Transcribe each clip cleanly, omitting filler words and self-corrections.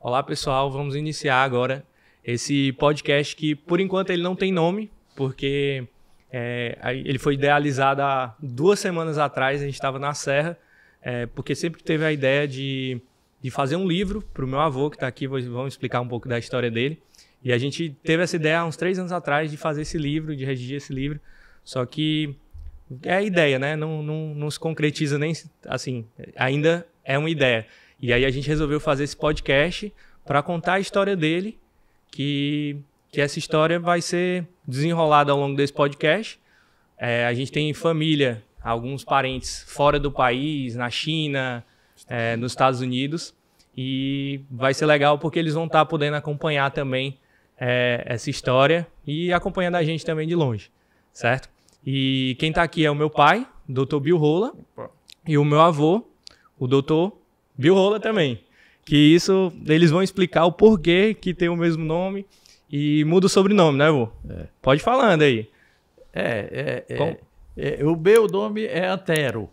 Olá, pessoal. Vamos iniciar agora esse podcast que, por enquanto, ele não tem nome, porque ele foi idealizado há 2 semanas atrás. A gente estava na Serra, porque sempre teve a ideia de fazer um livro para o meu avô, que está aqui. Vamos explicar um pouco da história dele. E a gente teve essa ideia há uns 3 anos atrás de fazer esse livro, de redigir esse livro. Só que é a ideia, né? Não se concretiza nem assim, ainda é uma ideia. E aí a gente resolveu fazer esse podcast para contar a história dele, que essa história vai ser desenrolada ao longo desse podcast. A gente tem família, alguns parentes fora do país, na China, nos Estados Unidos, e vai ser legal porque eles vão estar podendo acompanhar também essa história e acompanhando a gente também de longe, certo? E quem está aqui é o meu pai, Dr. Bill Rola, e o meu avô, o Dr. Bill Rola também. Que isso, eles vão explicar o porquê que tem o mesmo nome e muda o sobrenome, né, vô? Pode ir falando aí. O meu nome é Antero.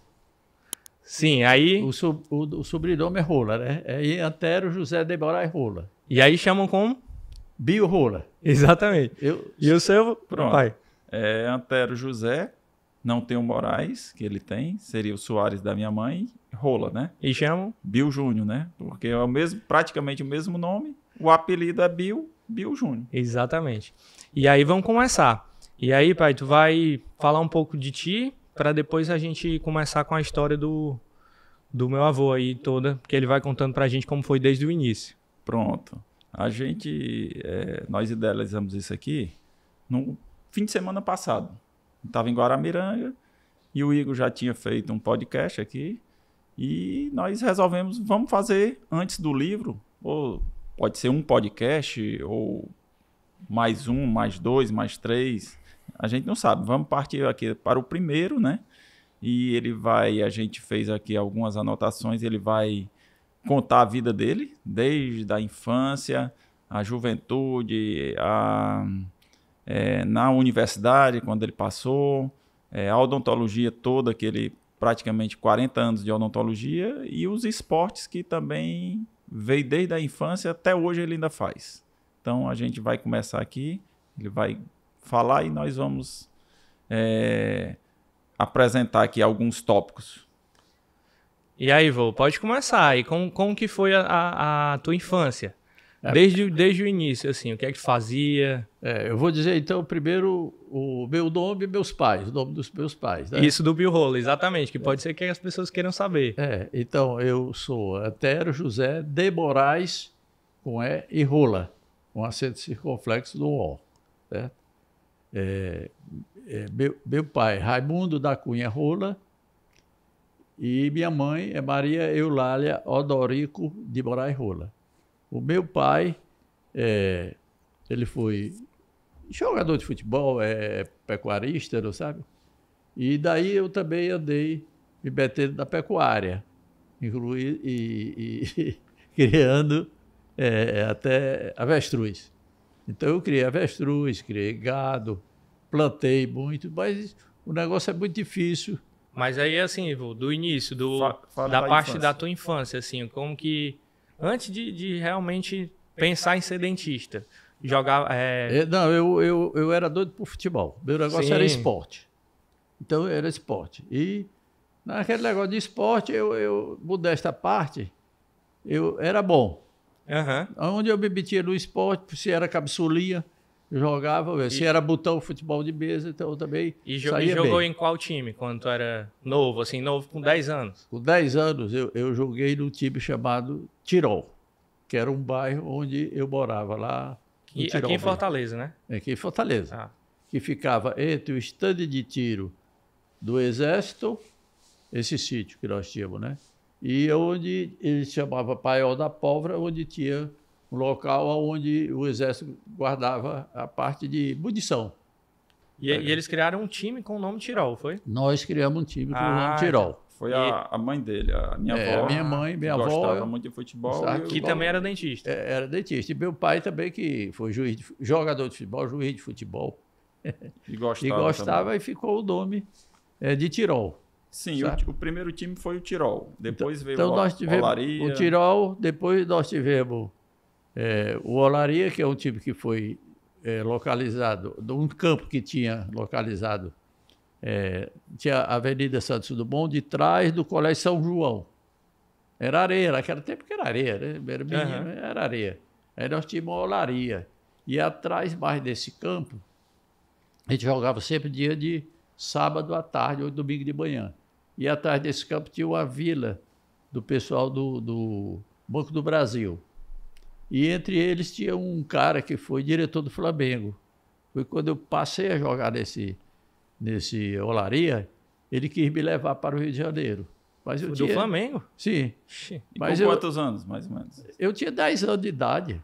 Sim, aí... O sobrenome é Rola, né? É Antero José de Moraes Rola. E aí chamam como? Bill Rola. Exatamente. E o seu pai? É Antero José, não tem o Moraes, que ele tem, seria o Soares da minha mãe, Rola, né? E chamam? Bill Júnior, né? Porque é praticamente o mesmo nome, o apelido é Bill Júnior. Exatamente. E aí vamos começar. E aí, pai, tu vai falar um pouco de ti, para depois a gente começar com a história do meu avô aí toda, que ele vai contando pra gente como foi desde o início. Pronto. Nós idealizamos isso aqui no fim de semana passado. Estava em Guaramiranga e o Igor já tinha feito um podcast aqui e nós resolvemos, vamos fazer antes do livro, ou pode ser um podcast, ou mais 1, mais 2, mais 3, a gente não sabe. Vamos partir aqui para o primeiro, né? E a gente fez aqui algumas anotações, ele vai contar a vida dele, desde a infância, a juventude, na universidade, quando ele passou, a odontologia toda, que ele praticamente 40 anos de odontologia, e os esportes que também veio desde a infância até hoje ele ainda faz. Então a gente vai começar aqui, ele vai falar e nós vamos apresentar aqui alguns tópicos. E aí, vô, pode começar. E como que foi a tua infância? Desde o início, assim, o que é que tu fazia? Eu vou dizer, então, primeiro o meu nome e meus pais, o nome dos meus pais. Né? Isso do Bill Rola, exatamente, que pode ser que as pessoas queiram saber. Então, eu sou Antero José de Moraes, com E e Rola, com acento circunflexo no O. Certo? Meu pai, Raimundo da Cunha Rola, e minha mãe é Maria Eulália Odorico de Moraes Rola. O meu pai, ele foi jogador de futebol, pecuarista, não sabe? E daí eu também andei me metendo na pecuária, e criando até avestruz. Então eu criei avestruz, criei gado, plantei muito, mas o negócio é muito difícil. Mas aí, assim, do início, da parte da tua infância, assim, como que... Antes de realmente pensar em ser dentista, jogar... Não, eu era doido por futebol. Meu negócio era esporte. Então, era esporte. E naquele negócio de esporte, eu modesta à parte, eu era bom. Uhum. Onde eu me metia no esporte, se era cabeçulinha, eu jogava. Se era botão, futebol de mesa, então eu também saía jogou bem. em qual time quando tu era novo, assim, novo com 10 anos? Com 10 anos, eu joguei num time chamado Tirol, que era um bairro onde eu morava lá. E aqui em Fortaleza, né? Aqui em Fortaleza. Que ficava entre o estande de tiro do Exército, esse sítio que nós tínhamos, né? E onde ele chamava Paiol da Pólvora, onde tinha um local onde o Exército guardava a parte de munição. E eles criaram um time com o nome Tirol, foi? Nós criamos um time com o nome Tirol. Foi a mãe dele, a minha avó. Minha avó gostava muito de futebol. Que também era dentista. Era dentista. E meu pai também, que foi jogador de futebol, juiz de futebol. E gostava e ficou o nome de Tirol. Sim, o primeiro time foi o Tirol. Depois veio nós tivemos Olaria. o Tirol, depois nós tivemos O Olaria, que é um time que foi localizado, um campo que tinha localizado, tinha a Avenida Santos Dumont, de trás do Colégio São João. Era areia, naquele tempo que era areia, né? Era areia. Aí nós tínhamos a Olaria. E atrás mais desse campo, a gente jogava sempre dia de sábado à tarde ou domingo de manhã. E atrás desse campo tinha uma vila do pessoal do Banco do Brasil. E entre eles tinha um cara que foi diretor do Flamengo. Foi quando eu passei a jogar nesse Olaria, ele quis me levar para o Rio de Janeiro. Mas do Flamengo? Sim. E mas com quantos anos, mais ou menos? Eu tinha 10 anos de idade.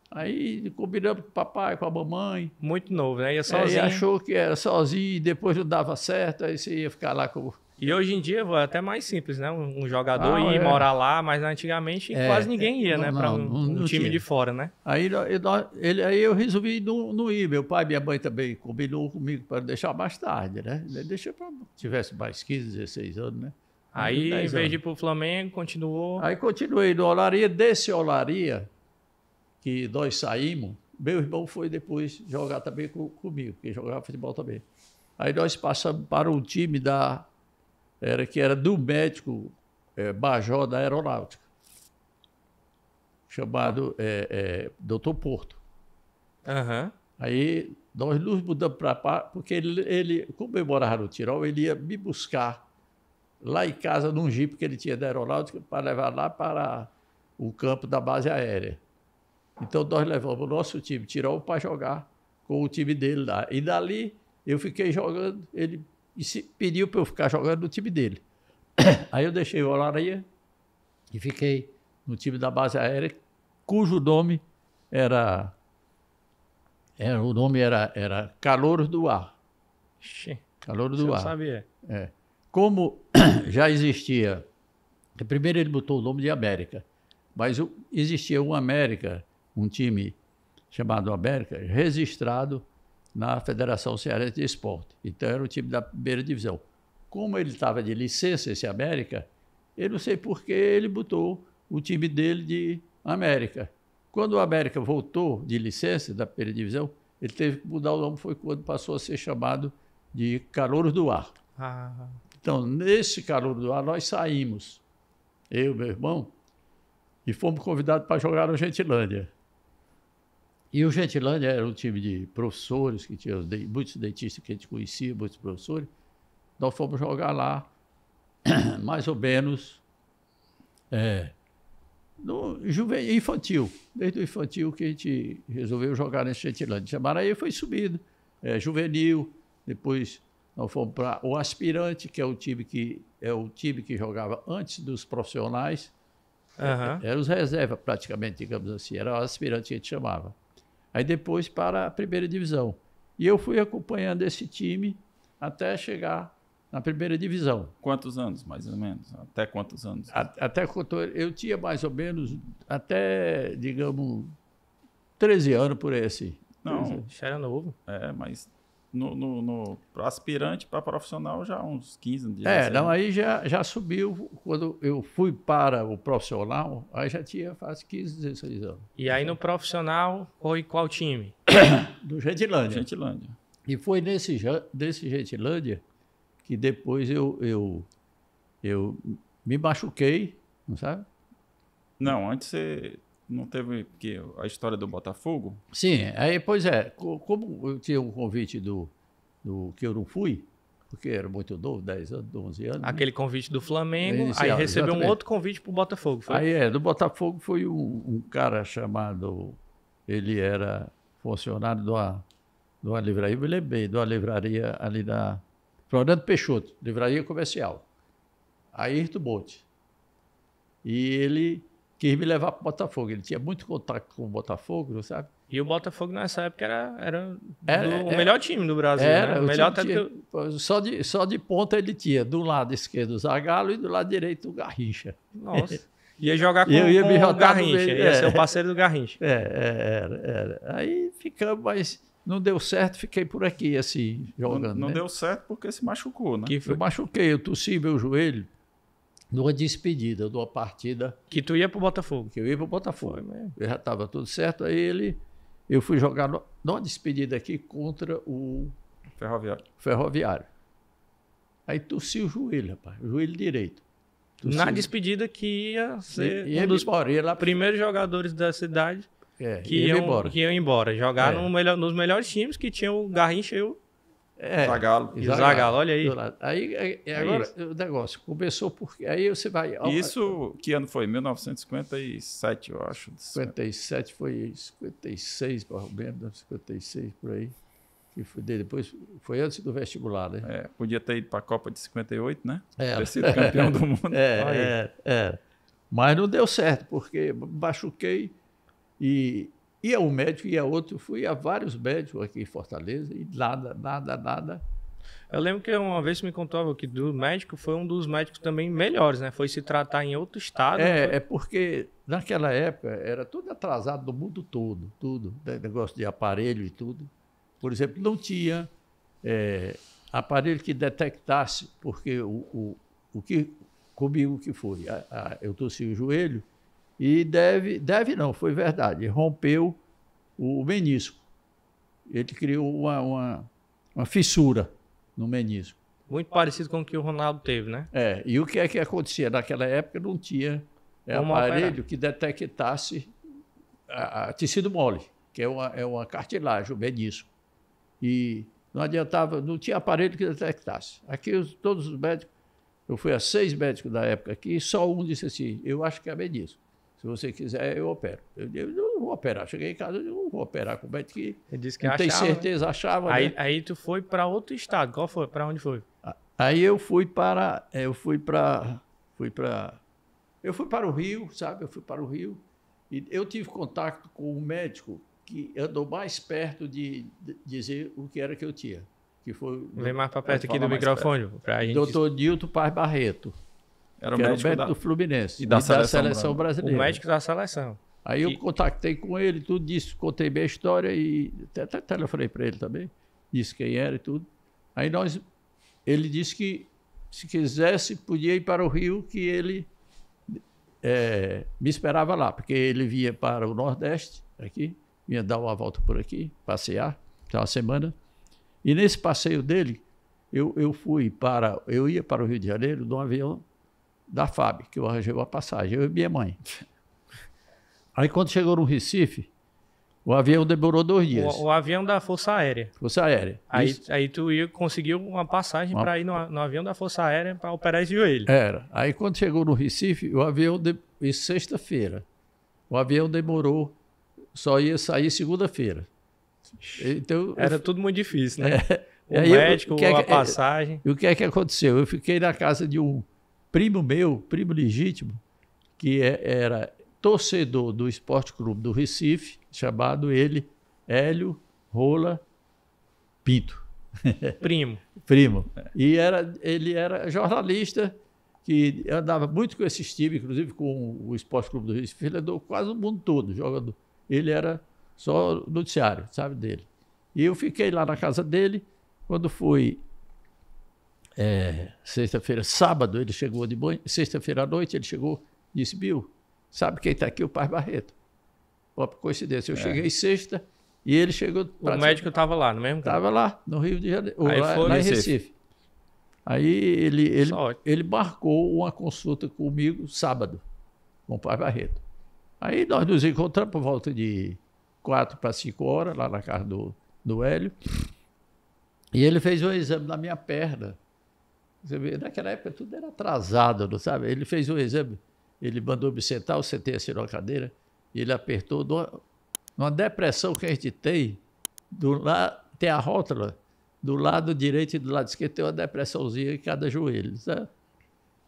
Aí combinamos com o papai, com a mamãe. Muito novo, né? Ia sozinho. Aí achou que era sozinho, depois não dava certo, aí você ia ficar lá com... E hoje em dia é até mais simples, né? Um jogador ir morar lá, mas antigamente quase ninguém ia, né? Para um time de fora, né? Aí eu resolvi não ir. Meu pai e minha mãe também combinou comigo para deixar mais tarde, né? Deixa para tivesse mais 15, 16 anos, né? Aí, em vez de ir para o Flamengo, continuou... Aí continuei no Olaria. Desse Olaria, que nós saímos, meu irmão foi depois jogar também comigo, que jogava futebol também. Aí nós passamos para um time que era do médico major da aeronáutica, chamado Dr. Porto. Uhum. Aí nós nos mudamos para lá, porque ele, como eu morava no Tirol, ele ia me buscar lá em casa num jipe que ele tinha da aeronáutica para levar lá para o campo da base aérea. Então nós levamos o nosso time Tirol para jogar com o time dele lá. E dali eu fiquei jogando, ele pediu para eu ficar jogando no time dele. Aí eu deixei o Olaria e fiquei no time da base aérea, cujo nome era Calouros do Ar. Calouros do Ar. Eu sabia. Como já existia, primeiro ele botou o nome de América, mas existia um time chamado América, registrado na Federação Cearense de Esporte. Então era o time da primeira divisão. Como ele estava de licença, esse América, eu não sei por que ele botou o time dele de América. Quando o América voltou de licença da primeira divisão, ele teve que mudar o nome, foi quando passou a ser chamado de Calouros do Ar. Então, nesse Calouros do Ar, nós saímos, eu e meu irmão, e fomos convidados para jogar no Gentilândia. E o Gentilândia era um time de professores, que tinha muitos dentistas que a gente conhecia, muitos professores. Nós fomos jogar lá, mais ou menos, no infantil. Desde o infantil que a gente resolveu jogar nesse Gentilândia. Chamaram aí, foi subindo. Juvenil, depois nós fomos para o Aspirante, que é o time que jogava antes dos profissionais. Era os reservas, praticamente, digamos assim. Era o Aspirante que a gente chamava. Aí depois para a primeira divisão. E eu fui acompanhando esse time até chegar na primeira divisão. Quantos anos, mais ou menos? Até quantos anos? Até quando eu tinha mais ou menos, até, digamos, 13 anos por aí, assim. Não, já era novo. Mas no aspirante para profissional já uns 15 dias. Não, aí já subiu. Quando eu fui para o profissional, aí já tinha faz 15, 16 anos. E aí no profissional, foi qual time? Do Gentilândia. Gentilândia. E foi desse Gentilândia que depois eu me machuquei, não sabe? Não, antes você não teve a história do Botafogo? Sim, aí, pois é, como eu tinha um convite do que eu não fui, porque era muito novo, 10 anos, 11 anos. Aquele convite do Flamengo, inicial, aí recebeu exatamente. um outro convite para o Botafogo, foi? Aí do Botafogo foi um cara chamado, ele era funcionário de uma livraria, me lembrei, de uma livraria ali da Floriano Peixoto, livraria comercial, Ayrton Monte. E ele quis me levar para o Botafogo. Ele tinha muito contato com o Botafogo, não sabe? E o Botafogo nessa época era o melhor time do Brasil, era, né? O melhor até que só de ponta ele tinha, do lado esquerdo o Zagallo e do lado direito o Garrincha. Nossa. Ia jogar com o Garrincha, ia ser o parceiro do Garrincha. Era. Aí ficamos, mas não deu certo, fiquei por aqui, assim, jogando. Não deu certo porque se machucou, né? Eu machuquei, eu tossi meu joelho. numa despedida, numa partida. Que tu ia pro Botafogo. Que eu ia para o Botafogo. Eu já estava tudo certo. Aí eu fui jogar numa despedida aqui contra o Ferroviário. Aí torci o joelho, rapaz. O joelho direito. Na despedida que ia ser um dos primeiros jogadores da cidade que iam embora. Jogar nos melhores times que tinham o Garrincha e o Zagallo. Zagallo, olha aí. Aí agora o negócio começou porque aí você vai... Isso, que ano foi? 1957, eu acho. 57 foi 56, mais ou menos, 56 por aí. Que foi depois, foi antes do vestibular, né? Podia ter ido para a Copa de 58, né? Ter sido campeão do mundo. Mas não deu certo, porque machuquei e ia um médico, ia outro. Fui a vários médicos aqui em Fortaleza e nada. Eu lembro que uma vez você me contou que do médico foi um dos médicos também melhores, né? Foi se tratar em outro estado. Porque naquela época era tudo atrasado no mundo todo, tudo. Negócio de aparelho e tudo. Por exemplo, não tinha aparelho que detectasse, porque o que comigo que foi, eu torci o joelho e não, foi verdade, rompeu o menisco. Ele criou uma fissura no menisco. Muito parecido com o que o Ronaldo teve, né? E o que é que acontecia? Naquela época não tinha aparelho que detectasse tecido mole, que é uma cartilagem, o menisco. E não adiantava, não tinha aparelho que detectasse. Aqui todos os médicos, eu fui a 6 médicos da época aqui, e só um disse assim, eu acho que é menisco. Se você quiser, eu opero. Eu não vou operar. Cheguei em casa, eu não vou operar com o médico que não tem certeza, achava. Aí tu foi para outro estado. Qual foi? Para onde foi? Aí eu fui para o Rio, sabe? Eu fui para o Rio e eu tive contato com um médico que andou mais perto de dizer o que era que eu tinha. Que foi vem mais para perto aqui do microfone. Doutor Nilton Paz Barreto. Era o médico do Fluminense e da seleção brasileira. O médico da seleção. Aí eu contatei com ele, tudo disse, contei bem a história e até telefonei para ele também. Disse quem era e tudo. Aí ele disse que se quisesse podia ir para o Rio, que ele me esperava lá, porque ele vinha para o Nordeste, aqui, vinha dar uma volta por aqui, passear, uma semana. E nesse passeio dele, eu ia para o Rio de Janeiro num avião da FAB, que eu arranjei uma passagem, eu e minha mãe. Aí quando chegou no Recife, o avião demorou 2 dias. O avião da Força Aérea. Força Aérea. Aí tu conseguiu uma passagem para ir no avião da Força Aérea para operar esse joelho. Era. Aí quando chegou no Recife, o avião, isso sexta-feira, o avião demorou, só ia sair segunda-feira. Então, era tudo muito difícil, né? O médico, a passagem. E o que é que aconteceu? Eu fiquei na casa de um primo meu, primo legítimo, que era torcedor do Esporte Clube do Recife, chamado ele Hélio Rola Pinto. Primo. E ele era jornalista, que andava muito com esses times, inclusive com o Esporte Clube do Recife. Ele andou quase o mundo todo jogando. Ele era só noticiário, sabe, dele. E eu fiquei lá na casa dele. Quando foi sexta-feira, sábado, ele chegou de manhã. Sexta-feira à noite, ele chegou e disse, Bill, sabe quem está aqui? O Paz Barreto. Ó, por coincidência, eu cheguei sexta e ele chegou... O médico estava lá, não é mesmo? Estava lá, no Rio de Janeiro, lá em Recife. Aí ele marcou uma consulta comigo sábado, com o Paz Barreto. Aí nós nos encontramos por volta de 4 para 5 horas, lá na casa do Hélio. E ele fez um exame na minha perna. Você vê, naquela época tudo era atrasado, não sabe? Ele fez um exame, ele mandou me sentar, eu sentei assim na cadeira, e ele apertou, numa depressão que a gente tem, tem a rótula, do lado direito e do lado esquerdo tem uma depressãozinha em cada joelho, sabe?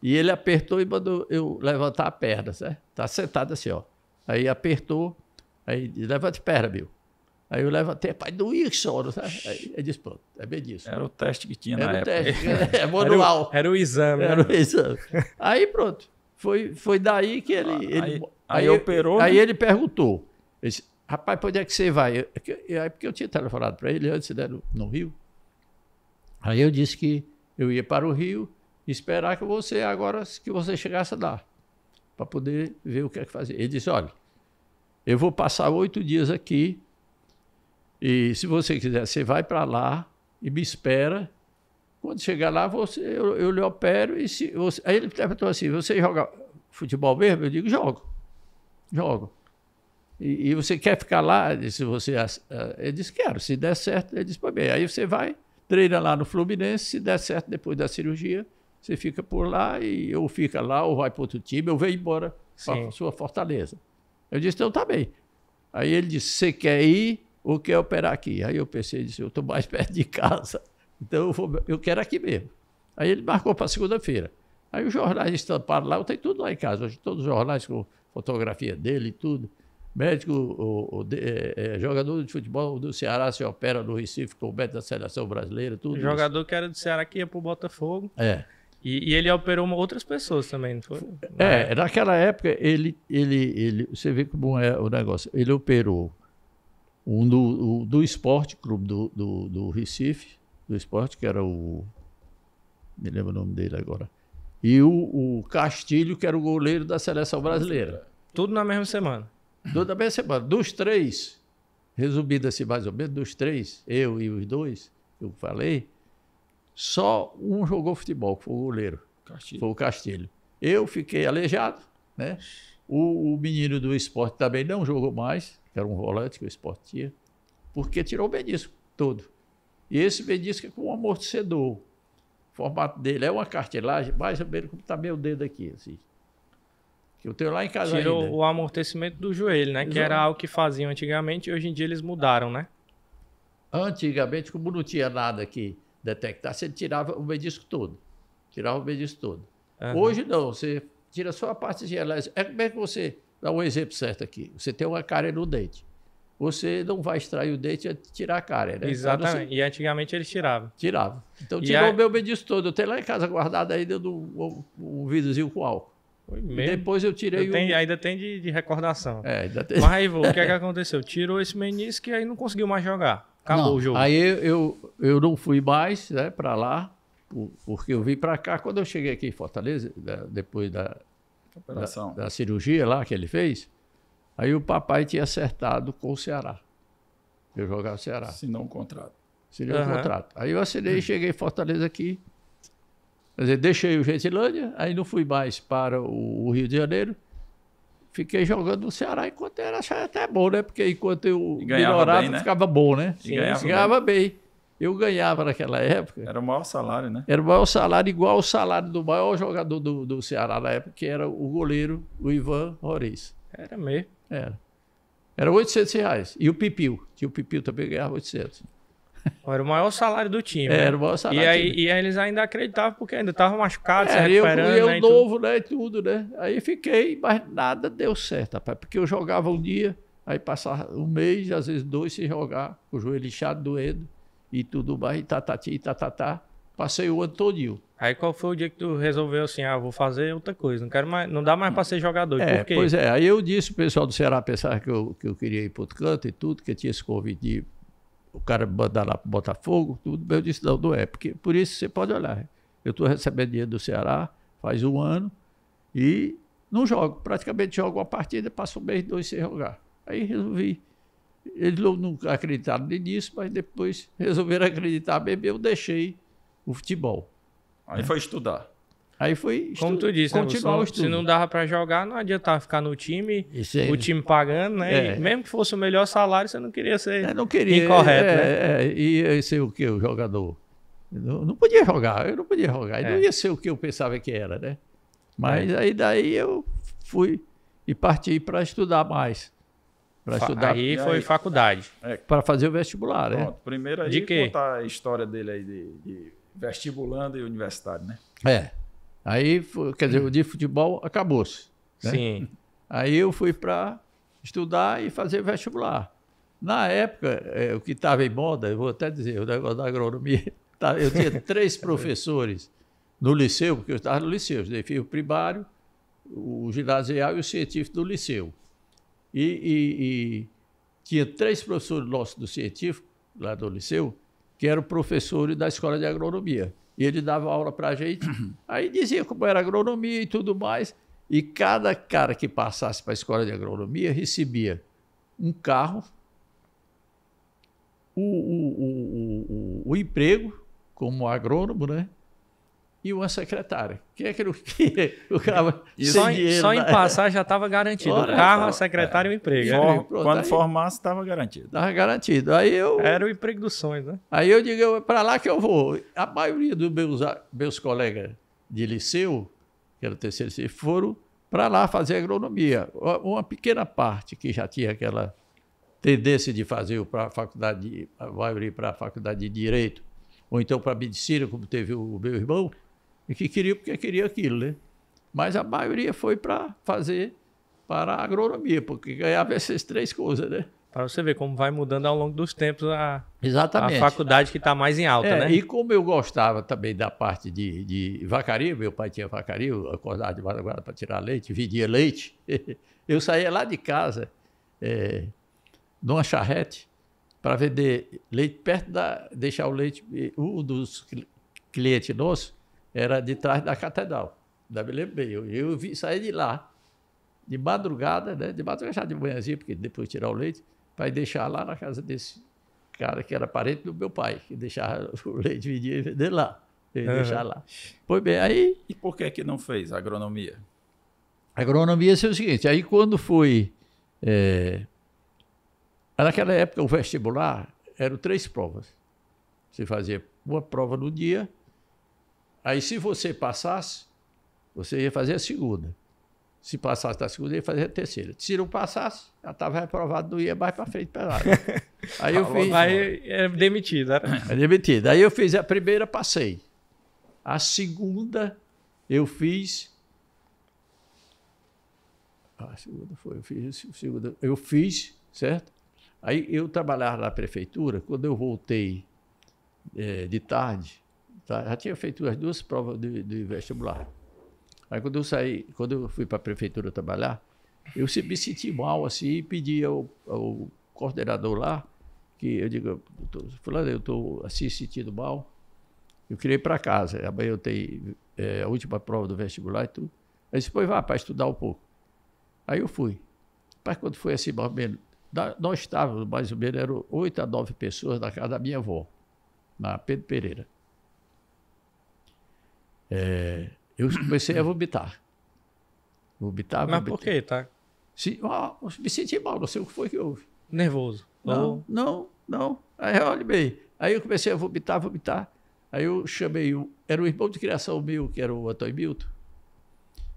E ele apertou e mandou eu levantar a perna, certo? Tá sentado assim, ó. Aí apertou, aí levanta a perna, Bill. Aí eu levantei, pai, doía que sono, sabe? Aí ele disse, pronto, é bem disso. Era o teste que tinha na época. Era o teste, manual. Era o exame. Era o exame. Aí pronto, foi daí que Aí operou. Aí ele perguntou, ele disse, rapaz, para onde é que você vai? Porque eu tinha telefonado para ele antes, né, no Rio. Aí eu disse que eu ia para o Rio esperar que você chegasse lá, para poder ver o que é que fazer. Ele disse, olha, eu vou passar 8 dias aqui, e se você quiser, você vai para lá e me espera. Quando chegar lá, eu lhe opero. E se você... Aí ele perguntou assim, você joga futebol mesmo? Eu digo, jogo. E você quer ficar lá? Ele disse, quero. Se der certo, ele disse, bem, aí você vai, treina lá no Fluminense, se der certo, depois da cirurgia, você fica por lá, e ou fica lá, ou vai para outro time, ou vem embora para a sua Fortaleza. Eu disse, então tá bem. Aí ele disse, você quer ir ou quer operar aqui? Aí eu pensei, disse, eu estou mais perto de casa, então eu quero aqui mesmo. Aí ele marcou para segunda-feira. Aí os jornais estamparam lá, eu tenho tudo lá em casa, hoje todos os jornais com fotografia dele e tudo. Médico, jogador de futebol do Ceará se opera no Recife com o médico da seleção brasileira, tudo. O jogador que era do Ceará que ia pro Botafogo. É. E ele operou outras pessoas também, não foi? Naquela época, você vê como é o negócio. Ele operou do Esporte Clube do Recife, do Esporte, que era me lembro o nome dele agora. E o Castilho, que era o goleiro da seleção brasileira. Tudo na mesma semana. Tudo na mesma semana. Dos 3, resumido assim mais ou menos, dos 3, eu e os 2, que eu falei, só um jogou futebol, que foi o goleiro. Foi o Castilho. Eu fiquei aleijado, né? O menino do Esporte também não jogou mais, que era um volante que o Esporte tinha, porque tirou o menisco todo. E esse menisco é com um amortecedor. O formato dele é uma cartilagem, mais ou menos como está meu dedo aqui, assim. Que eu tenho lá em casa Tirou ainda. o amortecimento do joelho, né? Que era algo que faziam antigamente e hoje em dia eles mudaram, né? Antigamente, como não tinha nada que detectasse, ele tirava o menisco todo. Hoje não, você tira só a parte de elétrica. É como é que você... Dá um exemplo certo aqui. Você tem uma cárie no dente. Você não vai extrair o dente e tirar a cárie, né? Exatamente. E antigamente eles tiravam. Tirava. Então tirou o meu menisco todo. Eu tenho lá em casa guardado ainda um vidrozinho com álcool. Foi mesmo? E depois eu tirei ainda tem de recordação. Ainda tem. Mas aí, o que é que aconteceu? Tirou esse menisco e aí não conseguiu mais jogar. Acabou o jogo. Aí eu não fui mais, né, para lá, porque eu vim para cá. Quando eu cheguei aqui em Fortaleza, depois da cirurgia lá que ele fez, aí o papai tinha acertado com o Ceará. Eu jogava o Ceará. Assinou um contrato. Assinei um contrato. Aí eu assinei e cheguei em Fortaleza aqui. Quer dizer, deixei o Gentilândia, aí não fui mais para o Rio de Janeiro. Fiquei jogando no Ceará enquanto era até bom, né? Porque enquanto eu melhorava, bem, né? Ficava bom, né? Sim, ganhava bem. Eu ganhava naquela época. Era o maior salário, né? Era o maior salário, igual ao salário do maior jogador do Ceará na época, que era o goleiro, o Ivan Roriz. Era mesmo? Era R$800. E o Pipil. Que o Pipil também ganhava 800. Era o maior salário do time. Era o maior salário do time. E aí eles ainda acreditavam, porque ainda estavam machucados, se recuperando. Eu novo, né? E tudo, né? Aí fiquei, mas nada deu certo, rapaz. Porque eu jogava um dia, aí passava um mês, às vezes 2, sem jogar, com o joelho inchado, doendo, e tudo mais, e tatatá. Passei o ano todinho. Aí qual foi o dia que tu resolveu assim, vou fazer outra coisa, não quero mais, não dá mais para ser jogador, por quê? Pois é, aí eu disse, o pessoal do Ceará pensava que eu queria ir para outro canto e tudo, que eu tinha esse convite de o cara mandar lá para Botafogo, tudo. Eu disse, não é. Porque, por isso você pode olhar. Eu estou recebendo dinheiro do Ceará faz um ano e não jogo. Praticamente jogo uma partida, passo um mês, 2 sem jogar. Aí resolvi. Eles não acreditaram nisso, mas depois resolveram acreditar mesmo. Eu deixei o futebol. Aí foi estudar. Aí foi como tu disse, continuar o estudo. Se não dava para jogar, não adiantava ficar no time, o time pagando, né? E mesmo que fosse o melhor salário, você não queria ser incorreto, né? Ia ser o que o jogador? Não podia jogar, eu não podia jogar. Não ia ser o que eu pensava que era, né? Mas aí daí eu fui e parti para estudar mais. Aí foi faculdade. Para fazer o vestibular, né? Pronto, primeiro aí contar a história dele aí de vestibulando e universitário, né? Aí, quer dizer, o de futebol acabou-se. Né? Sim. Aí eu fui para estudar e fazer vestibular. Na época, o que estava em moda, eu vou até dizer, o negócio da agronomia, eu tinha 3 professores no liceu, porque eu estava no liceu, eu fiz o primário, o ginasial e o científico do liceu. E tinha 3 professores nossos do científico, lá do liceu, que eram professores da escola de agronomia. E ele dava aula para a gente. Aí dizia como era agronomia e tudo mais. E cada cara que passasse para a escola de agronomia recebia um carro, o emprego como agrônomo, né? E uma secretária. Que é aquilo que o cara só em passar já estava garantido. O carro, a secretária e o emprego. Quando formasse, estava garantido. Estava garantido. Era o emprego dos sonhos, né? Aí eu digo, para lá que eu vou. A maioria dos meus colegas de liceu, que era o terceiro liceu, foram para lá fazer agronomia. Uma pequena parte que já tinha aquela tendência de fazer para a faculdade, vai ir para a faculdade de Direito, ou então para a Medicina, como teve o meu irmão, e que queria porque queria aquilo, né? Mas a maioria foi para fazer para a agronomia, porque ganhava essas três coisas, né? Para você ver como vai mudando ao longo dos tempos Exatamente. A faculdade que está mais em alta, né? E como eu gostava também da parte de vacaria, meu pai tinha vacaria, eu acordava de madrugada para tirar leite, vendia leite, eu saía lá de casa, numa charrete, para vender leite perto deixar o leite. Um dos clientes nossos era de trás da catedral. Ainda me lembro bem. Eu saí de lá, de madrugada, né? De madrugada já de manhãzinha, porque depois tirar o leite, para deixar lá na casa desse cara que era parente do meu pai, que deixava o leite vendia e vender lá. Deixar lá. Pois bem, aí. E por que não fez agronomia? A agronomia é o seguinte: aí quando foi. Naquela época, o vestibular eram 3 provas. Você fazia uma prova no dia, aí se você passasse, você ia fazer a segunda. Se passasse da segunda, ia fazer a terceira. Se não passasse, já estava reprovado, não ia mais para frente para nada. Aí eu fiz. Aí é demitido, era? É demitido. Aí eu fiz a primeira, passei. A segunda, eu fiz. A segunda foi, eu fiz, certo? Aí eu trabalhava na prefeitura, quando eu voltei de tarde, já tinha feito as 2 provas de vestibular. Aí quando eu fui para a prefeitura trabalhar, eu me senti mal assim e pedi ao coordenador lá, que eu digo, fulano, eu estou assim sentindo mal, eu queria ir para casa, amanhã eu tenho a última prova do vestibular e tudo. Aí disse, pois vá para estudar um pouco. Aí eu fui. Mas quando foi assim, mais ou menos, nós estávamos, mais ou menos, eram 8 a 9 pessoas na casa da minha avó, na Pedro Pereira. Eu comecei a vomitar. Mas por quê? Tá? Me senti mal, não sei o que foi que houve. Nervoso. Não. Aí, olha bem, aí eu comecei a vomitar. Aí eu chamei, era o irmão de criação meu, que era o Antônio Milton.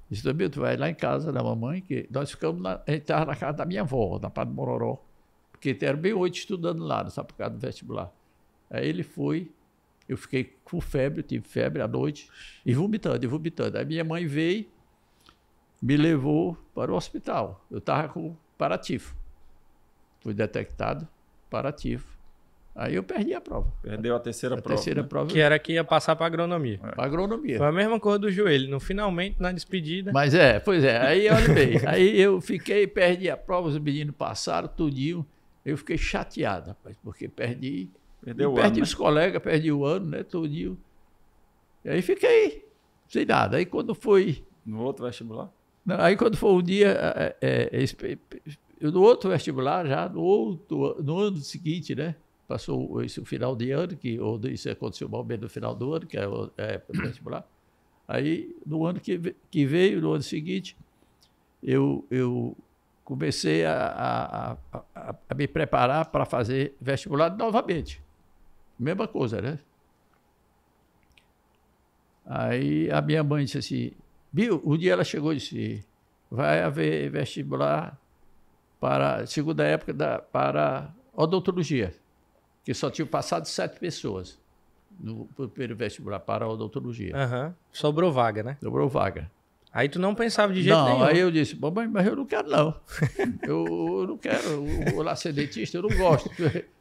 Disse, Antônio Milton, vai lá em casa da mamãe, que nós ficamos, a gente estava na casa da minha avó, na Padre Mororó, porque era bem 8 estudando lá, não sabe, por causa do vestibular. Aí ele foi, eu fiquei com febre, eu tive febre à noite, e vomitando. Aí minha mãe veio, me levou para o hospital. Eu estava com paratifo. Fui detectado paratifo. Aí eu perdi a prova. Perdeu a terceira prova. Que era que ia passar para agronomia. Para agronomia. Foi a mesma coisa do joelho. Finalmente, na despedida. Mas pois é. Aí, olha bem. Aí eu perdi a prova, os meninos passaram, tudinho. Eu fiquei chateado, rapaz, porque perdi. Perdi os colegas, perdi o ano, né, tudinho. E aí fiquei sem nada. Aí quando foi... No outro vestibular? Não, aí quando foi um dia... no outro vestibular, já no ano seguinte, né? Passou esse final de ano, isso aconteceu mais ou menos no final do ano, que é a época do vestibular. Aí, no ano que veio, no ano seguinte, eu comecei a me preparar para fazer vestibular novamente. Mesma coisa, né? Aí a minha mãe disse assim, viu? Um dia ela chegou e disse, vai haver vestibular para, segunda época, para odontologia, que só tinham passado 7 pessoas no primeiro vestibular para odontologia. Sobrou vaga, né? Sobrou vaga. Aí tu não pensava de jeito nenhum. Aí eu disse, mamãe, mas eu não quero não. eu não quero, eu vou lá ser dentista, eu não gosto.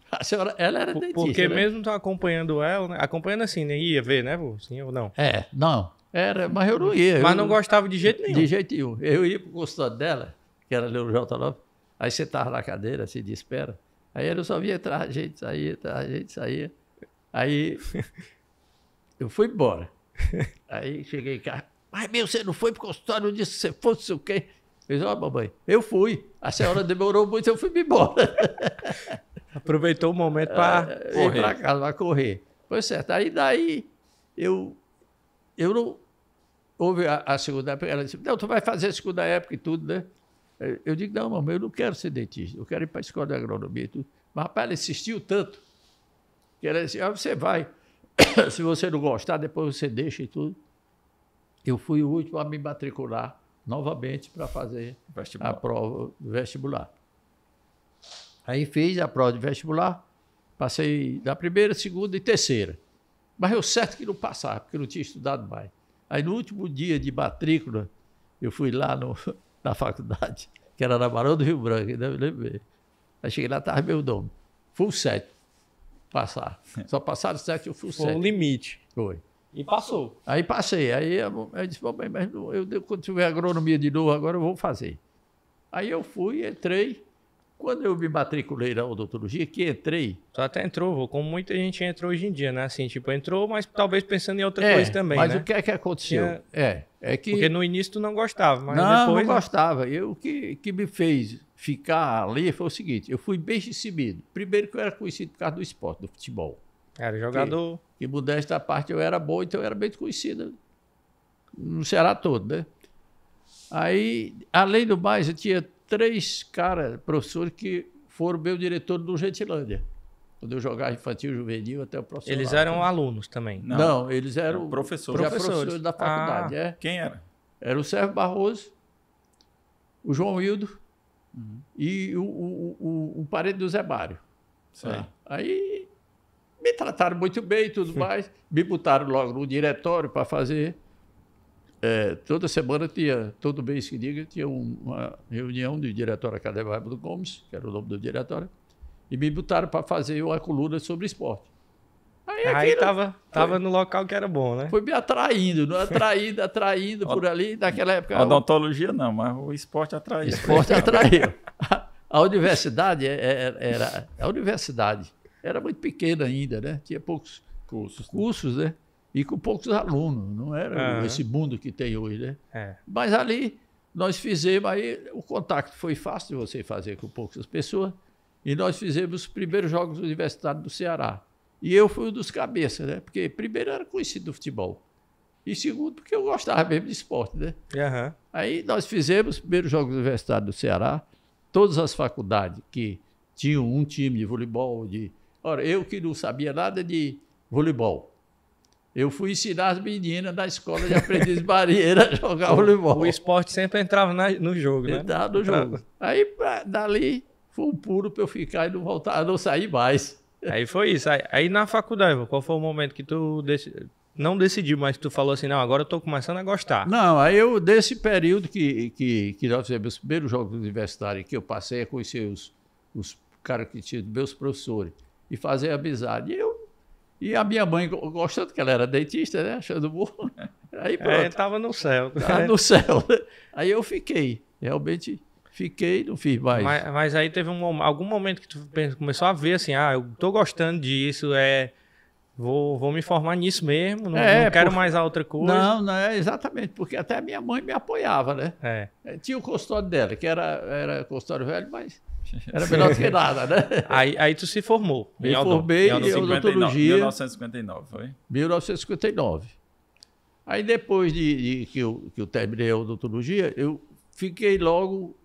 A senhora, ela era dentista. Porque né? mesmo tu acompanhando ela, né? Acompanhando assim, né? Ia ver, né, vô? Sim ou não? Não. Era, mas eu não ia. Mas não gostava de jeito nenhum. De jeito nenhum. Eu ia pro consultório dela, que era ali no J. Lopes, aí sentava na cadeira, assim, de espera. Aí eu só via entrar a gente, saía. Aí eu fui embora. Aí cheguei em casa. Mas, você não foi pro consultório, não disse que você fosse, sei o quê. Eu disse, ó, mamãe, eu fui. A senhora demorou muito, eu fui embora. Aproveitou o momento para ir para casa, para correr. Foi certo. Aí daí eu não... Houve a segunda época, ela disse, não, tu vai fazer a segunda época e tudo, né? Eu digo, não, mamãe, eu não quero ser dentista, eu quero ir para a escola de agronomia e tudo. Mas, rapaz, ela insistiu tanto, que ela disse, você vai, se você não gostar, depois você deixa e tudo. Eu fui o último a me matricular novamente para fazer a prova do vestibular. Aí fiz a prova de vestibular, passei na primeira, segunda e terceira. Mas eu certo que não passava, porque eu não tinha estudado mais. Aí, no último dia de matrícula, eu fui lá na faculdade, que era na Barão do Rio Branco, ainda me lembro. Aí cheguei lá, estava meu nome. Full 7. Passar. Só passaram 7, eu fui 7. Foi o limite. Foi. E passou. Aí passei. Aí eu disse, mas quando tiver agronomia de novo, agora eu vou fazer. Aí eu fui, entrei. Quando eu me matriculei na odontologia, que entrei... Tu até entrou, como muita gente entra hoje em dia, né? Assim, tipo, entrou, mas talvez pensando em outra coisa também, mas né? o que é que aconteceu? É que... Porque no início tu não gostava, mas não, depois... Não gostava. O que me fez ficar ali foi o seguinte, eu fui bem recebido. Primeiro que eu era conhecido por causa do esporte, do futebol. Era jogador... Que modesta parte eu era bom, então eu era bem conhecido no Ceará todo, né? Aí, além do mais, eu tinha 3 professores que foram meu diretor do Gentilândia. Quando eu jogava infantil, juvenil, até o profissional. Eles eram alunos também? Não, eles eram professores da faculdade. Quem era? Era o Sérgio Barroso, o João Wildo e o parente do Zé Mário. Aí me trataram muito bem e tudo mais. Me botaram logo no diretório para fazer... toda semana todo mês que diga, tinha uma reunião do diretório acadêmico do Gomes, que era o nome do diretório, e me botaram para fazer uma coluna sobre esporte. Aí tava no local que era bom, né? Foi me atraindo por ali. Naquela época... A odontologia não, mas o esporte atraiu. Esporte atraiu. A universidade a universidade era muito pequena ainda, né? Tinha poucos cursos, né? E com poucos alunos, não era esse mundo que tem hoje, né? Mas ali nós fizemos, aí o contato foi fácil de você fazer com poucas pessoas, e nós fizemos os primeiros Jogos Universitários do Ceará. E eu fui um dos cabeças, né? Porque primeiro eu era conhecido do futebol, e segundo porque eu gostava mesmo de esporte, né? Aí nós fizemos os primeiros Jogos Universitários do Ceará, todas as faculdades que tinham um time de voleibol, Ora, eu que não sabia nada de voleibol, eu fui ensinar as meninas na escola de aprendiz Barreira a jogar voleibol. O esporte sempre entrava no jogo, né? Entrava no jogo. Aí, dali, foi um pulo para eu ficar e não voltar, não sair mais. Aí foi isso. Aí na faculdade, qual foi o momento que tu não decidiu, mas tu falou assim, não, agora eu tô começando a gostar? Não, aí desse período que nós fizemos os primeiros jogos universitários, que eu passei a conhecer os caras que tinham meus professores e fazer amizade. E a minha mãe, gostando que ela era dentista, né? Achando bom. Aí pronto. Tava no céu. Tava no céu. Aí eu fiquei. Realmente fiquei, não fiz mais. Mas aí teve algum momento que tu começou a ver assim, eu tô gostando disso, vou me formar nisso mesmo, não quero mais a outra coisa. Não, exatamente, porque até a minha mãe me apoiava, né? Tinha o consultório dela, que era consultório velho, mas... Era melhor do que nada, né? Aí tu se formou. Me formei em odontologia. 1959, foi? 1959. Aí depois que eu terminei a odontologia, eu fiquei logo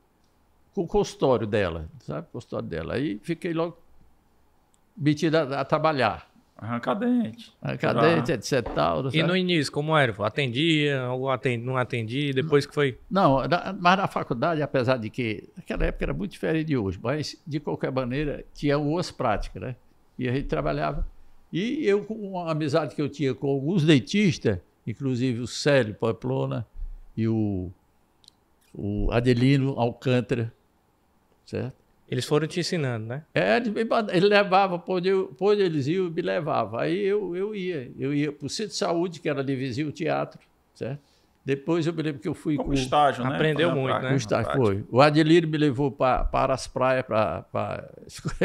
com o consultório dela, sabe? O consultório dela. Aí fiquei logo metido a trabalhar. Arrancar dente. Arrancar dente, etc. Tal, e no início, como era? Atendia, não atendia, depois que foi... Não, mas na faculdade, apesar de que naquela época era muito diferente de hoje, mas de qualquer maneira tinha algumas práticas, né? E a gente trabalhava. E eu, com a amizade que eu tinha com alguns dentistas, inclusive o Célio Pamplona e o Adelino Alcântara, certo? Eles foram te ensinando, né? Ele levava, por onde eles iam, me levava. Aí eu ia para o centro de saúde, que era de vizinho o teatro, certo? Depois eu me lembro que eu fui como estágio, né? Aprendeu muito, né? O estágio foi. O Adelino me levou para as praias,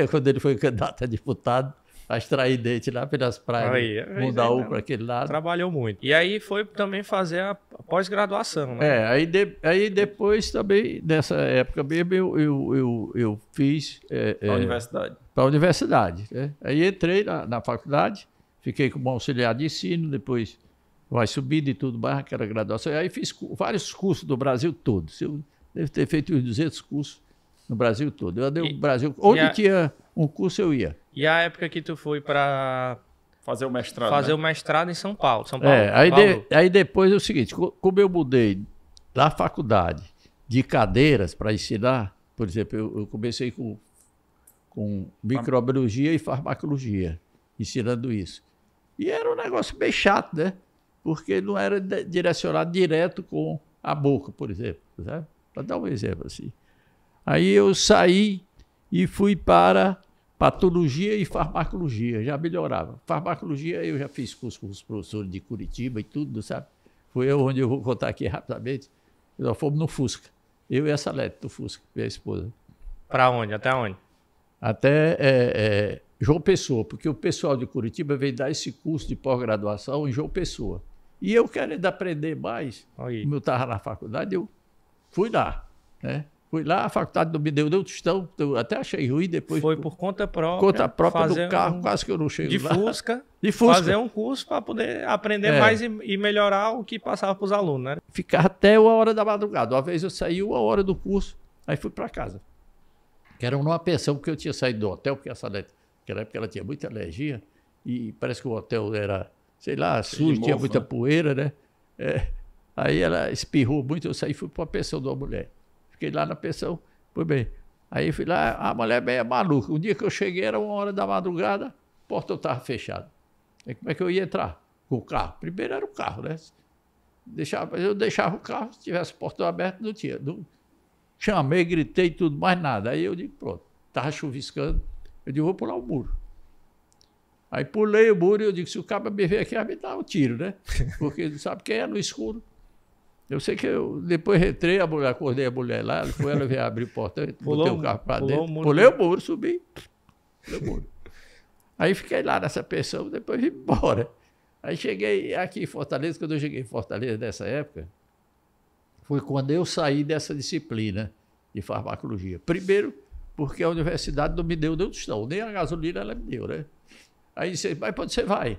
quando ele foi candidato a deputado, para extrair dente lá pelas praias, Mundaú para aquele lado. Trabalhou muito. E aí foi também fazer a pós-graduação, né? Aí depois também, nessa época mesmo, eu fiz... a universidade. Para a universidade. Né? Aí entrei na faculdade, fiquei como auxiliar de ensino, depois vai subindo e tudo mais, aquela graduação. Aí fiz vários cursos do Brasil todo. Eu devo ter feito uns 200 cursos no Brasil todo. Eu andei no Brasil, onde tinha um curso eu ia. E a época que tu foi para fazer o mestrado? Fazer o mestrado em São Paulo. Aí depois é o seguinte, como eu mudei da faculdade de cadeiras para ensinar, por exemplo, eu comecei com microbiologia e farmacologia, ensinando isso. E era um negócio bem chato, né? Porque não era direcionado direto com a boca, por exemplo. Para dar um exemplo assim. Aí eu saí e fui para patologia e farmacologia, já melhorava. Farmacologia eu já fiz curso com os professores de Curitiba e tudo, sabe? Foi onde eu vou contar aqui rapidamente. Nós fomos no Fusca. Eu e a Salete do Fusca, minha esposa. Para onde? Até onde? Até João Pessoa, porque o pessoal de Curitiba veio dar esse curso de pós-graduação em João Pessoa. E eu querendo aprender mais, como eu estava na faculdade, eu fui lá, né? Fui lá, a faculdade não me deu tostão, eu até achei ruim depois. Foi por conta própria. Conta própria do carro, quase que eu não chego lá. De Fusca. Fazer um curso para poder aprender mais e melhorar o que passava para os alunos, né? Ficar até 1h da madrugada. Uma vez eu saí 1h do curso, aí fui para casa. Que era numa pensão, porque eu tinha saído do hotel, porque a Salete, naquela época ela tinha muita alergia, e parece que o hotel era, sei lá, sujo, tinha muita poeira, né? Aí ela espirrou muito, eu saí e fui para a pensão de uma mulher. Fiquei lá na pensão, foi bem. Aí fui lá, a mulher meio maluca. Um dia que eu cheguei, era 1h da madrugada, o portão estava fechado. Aí como é que eu ia entrar? Com o carro. Primeiro era o carro, né? Eu deixava o carro, se tivesse o portão aberto, não tinha. Chamei, gritei, tudo, mais nada. Aí eu digo, pronto, estava chuviscando. Eu digo, vou pular o muro. Aí pulei o muro e eu digo, se o cara me ver aqui, vai me dar um tiro, né? Porque não sabe quem é no escuro. Eu sei que eu depois entrei, acordei a mulher lá, ela veio abrir o portão, botei o carro para dentro. Pulei o muro, subi. Pulei o muro. Aí fiquei lá nessa pensão, depois vim embora. Aí cheguei aqui em Fortaleza, quando eu cheguei em Fortaleza nessa época, foi quando eu saí dessa disciplina de farmacologia. Primeiro, porque a universidade não me deu tostão, nem a gasolina ela me deu, né? Aí disse, mas para onde você vai?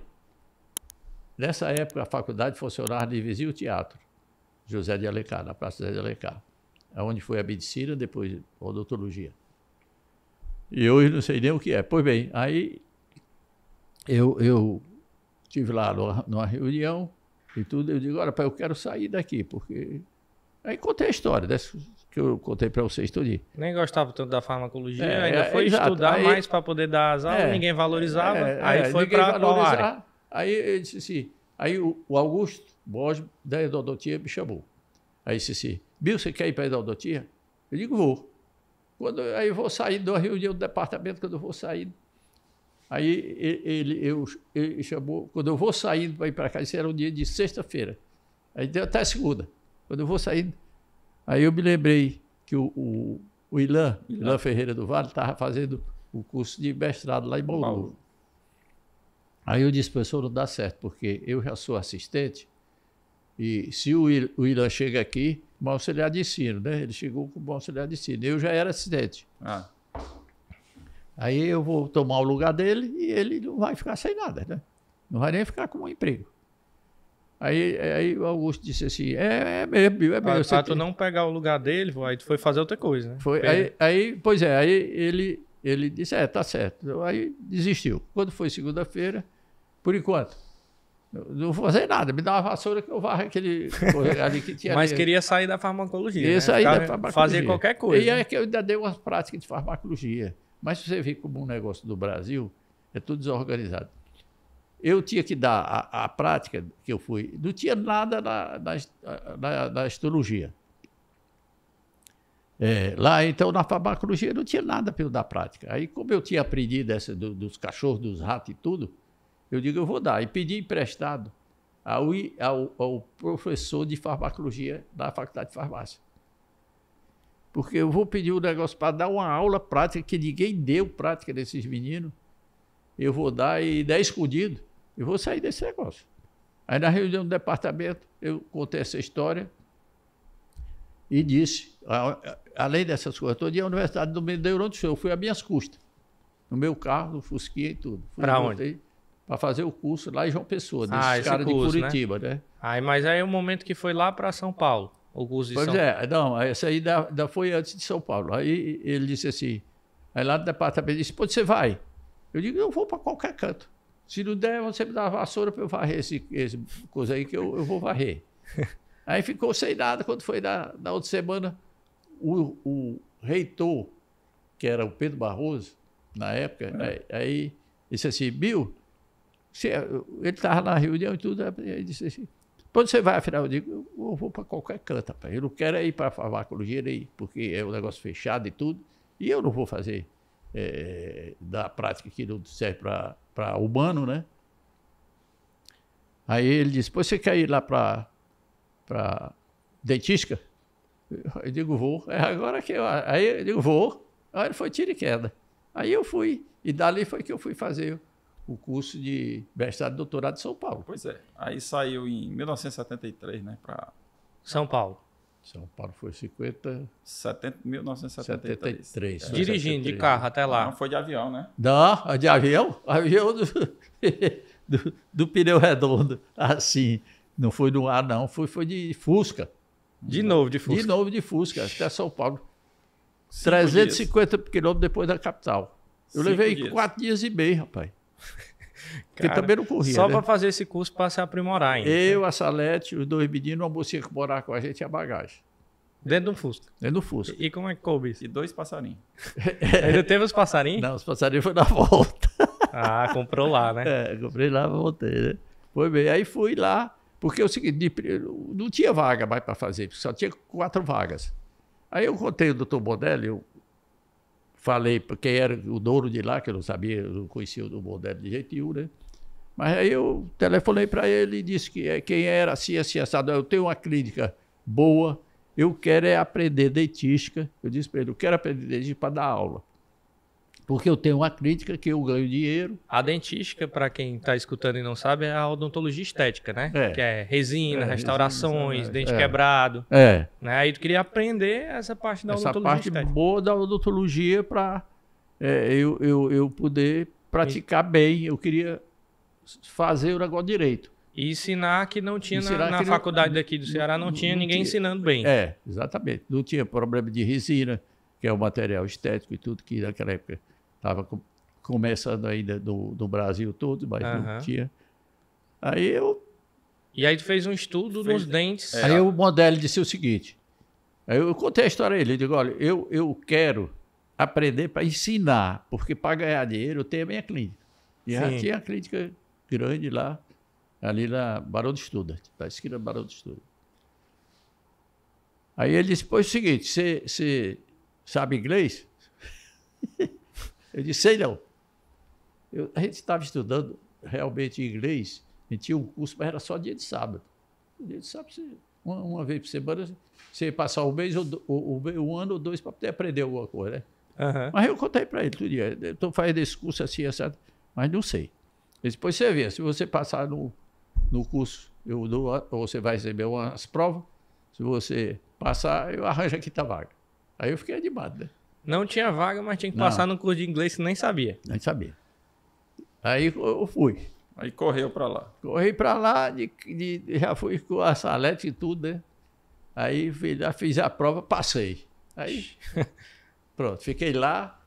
Nessa época, a faculdade funcionava de vizinho teatro, José de Alencar, na Praça José de Alencar, onde foi a medicina, depois a odontologia. E hoje não sei nem o que é. Pois bem, aí eu estive lá numa reunião e tudo, eu digo, olha, pai, eu quero sair daqui, porque... Aí contei a história dessa que eu contei para vocês tudinho. Nem gostava tanto da farmacologia, ainda foi estudar mais para poder dar as aulas, ninguém valorizava, aí foi para qual área? Aí eu disse assim, aí o Augusto Borges, da endodontia, me chamou. Aí disse assim, Bill, você quer ir para a endodontia? Eu digo, vou. Aí eu vou sair de uma reunião do departamento, quando eu vou sair, aí ele chamou, quando eu vou saindo para ir para cá, isso era um dia de sexta-feira, aí deu até segunda. Quando eu vou saindo, aí eu me lembrei que o Ilan Ferreira do Vale estava fazendo o curso de mestrado lá em Bauru. Aí eu disse, professor, não dá certo, porque eu já sou assistente, e se o Ilan chega aqui, como auxiliar de ensino, né? Ele chegou como auxiliar de ensino, eu já era assistente. Aí eu vou tomar o lugar dele e ele não vai ficar sem nada, né? Não vai nem ficar com um emprego. Aí o Augusto disse assim, é mesmo. Para tu não pegar o lugar dele, aí tu foi fazer outra coisa, né? Pois é, aí ele disse, tá certo. Aí desistiu. Quando foi segunda-feira, por enquanto, não vou fazer nada, me dá uma vassoura que eu varro aquele ali que tinha. Mas queria sair da farmacologia, queria sair da farmacologia. Fazer qualquer coisa. E é que eu ainda dei umas práticas de farmacologia. Mas você vê como um negócio do Brasil é tudo desorganizado. Eu tinha que dar a prática que eu fui, não tinha nada na histologia. Lá, então, na farmacologia não tinha nada para eu dar prática. Aí, como eu tinha aprendido dos cachorros, dos ratos e tudo, eu digo, eu vou dar. E pedi emprestado ao professor de farmacologia da Faculdade de Farmácia. Porque eu vou pedir um negócio para dar uma aula prática, que ninguém deu prática desses meninos. eu vou dar e der escondido, eu vou sair desse negócio. Aí na reunião do departamento, eu contei essa história e disse, além dessas coisas todas, a Universidade do Meio deu onde eu fui a minhas custas, no meu carro, no Fusquinha e tudo. Para onde? Para fazer o curso lá em João Pessoa, desses caras de Curitiba, né? Mas aí é o momento que foi lá para São Paulo, o curso de Pois é, não, essa aí ainda foi antes de São Paulo. Aí ele disse assim, aí lá no departamento, disse, pô, você vai? Eu digo, eu vou para qualquer canto. Se não der, você me dá a vassoura para eu varrer esse coisa aí que eu vou varrer. Aí ficou sem nada. Quando foi na outra semana, o reitor, que era o Pedro Barroso, na época, aí disse assim, Bill, ele estava na reunião e tudo, aí disse assim, quando você vai, afinal, eu digo, eu vou para qualquer canto, rapaz. Eu não quero ir para a farmacologia, porque é um negócio fechado e tudo, e eu não vou fazer da prática que não serve para humano, né? Aí ele disse, você quer ir lá para dentística? Eu digo, vou. Agora que aí eu digo, vou. Aí ele foi tiro e queda. Aí eu fui, e dali foi que eu fui fazer o curso de mestrado e doutorado de São Paulo. Pois é. Aí saiu em 1973, né? Para São Paulo. São Paulo foi 1973. Dirigindo de carro até lá. Não, foi de avião, né? Não, de avião? Avião do pneu redondo. Assim, não foi no ar, não. Foi de Fusca. De novo de Fusca. De novo de Fusca, até São Paulo. 350 quilômetros depois da capital. Eu levei 4 dias e meio, rapaz. Porque também não corria. Só né? para fazer esse curso para se aprimorar ainda. Eu, a Salete, os 2 meninos, uma mocinha que morava com a gente e a bagagem. Dentro do Fusca. Dentro do Fusca. E como é que coube isso? E 2 passarinhos. Ainda teve os passarinhos? Não, os passarinhos foi na volta. Ah, comprou lá, né? Comprei lá, voltei, né? Foi bem. Aí fui lá, porque é o seguinte, não tinha vaga mais para fazer, só tinha 4 vagas. Aí eu contei o doutor Bondelli, eu falei para quem era o dono de lá, que eu não sabia, eu não conhecia o Bondelli de jeito nenhum, né? Mas aí eu telefonei para ele e disse que quem era assim, assado, eu tenho uma clínica boa, eu quero aprender dentística. Eu disse para ele, eu quero aprender dentística para dar aula. Porque eu tenho uma clínica que eu ganho dinheiro. A dentística, para quem está escutando e não sabe, é a odontologia estética, né? Que é resina, restaurações, dente quebrado. Né? Aí tu queria aprender essa parte da odontologia estética. Essa parte boa da odontologia para eu poder praticar bem. Eu queria fazer o negócio direito. E ensinar que não tinha na faculdade daqui do Ceará, não tinha ninguém ensinando bem. Exatamente. Não tinha problema de resina, que é o material estético e tudo, que naquela época estava começando ainda no Brasil todo, mas não tinha. E aí tu fez um estudo nos dentes. Aí o Bondelli disse o seguinte, aí eu contei a história a ele, eu digo, olha, eu quero aprender para ensinar, porque para ganhar dinheiro eu tenho a minha clínica. E já tinha a clínica grande lá, ali na Barão de Estuda, na esquina do Barão de Estuda. Aí ele disse, pois é o seguinte, você sabe inglês? Eu disse, sei não. A gente estava estudando realmente inglês, a gente tinha um curso, mas era só dia de sábado. Dia de sábado, uma vez por semana, você passar um mês, um ano ou 2 para poder aprender alguma coisa, né? Mas eu contei para ele todo dia, estou fazendo esse curso assim, mas não sei. Depois você vê, se você passar no curso, você vai receber umas provas, se você passar, eu arranjo aqui a vaga. Aí eu fiquei animado, né? Não tinha vaga, mas tinha que passar no curso de inglês que nem sabia. Nem sabia. Aí eu fui. Aí correu para lá. Corri para lá, já fui com a Salete e tudo, né? Aí fiz a prova, passei. Aí, pronto, fiquei lá.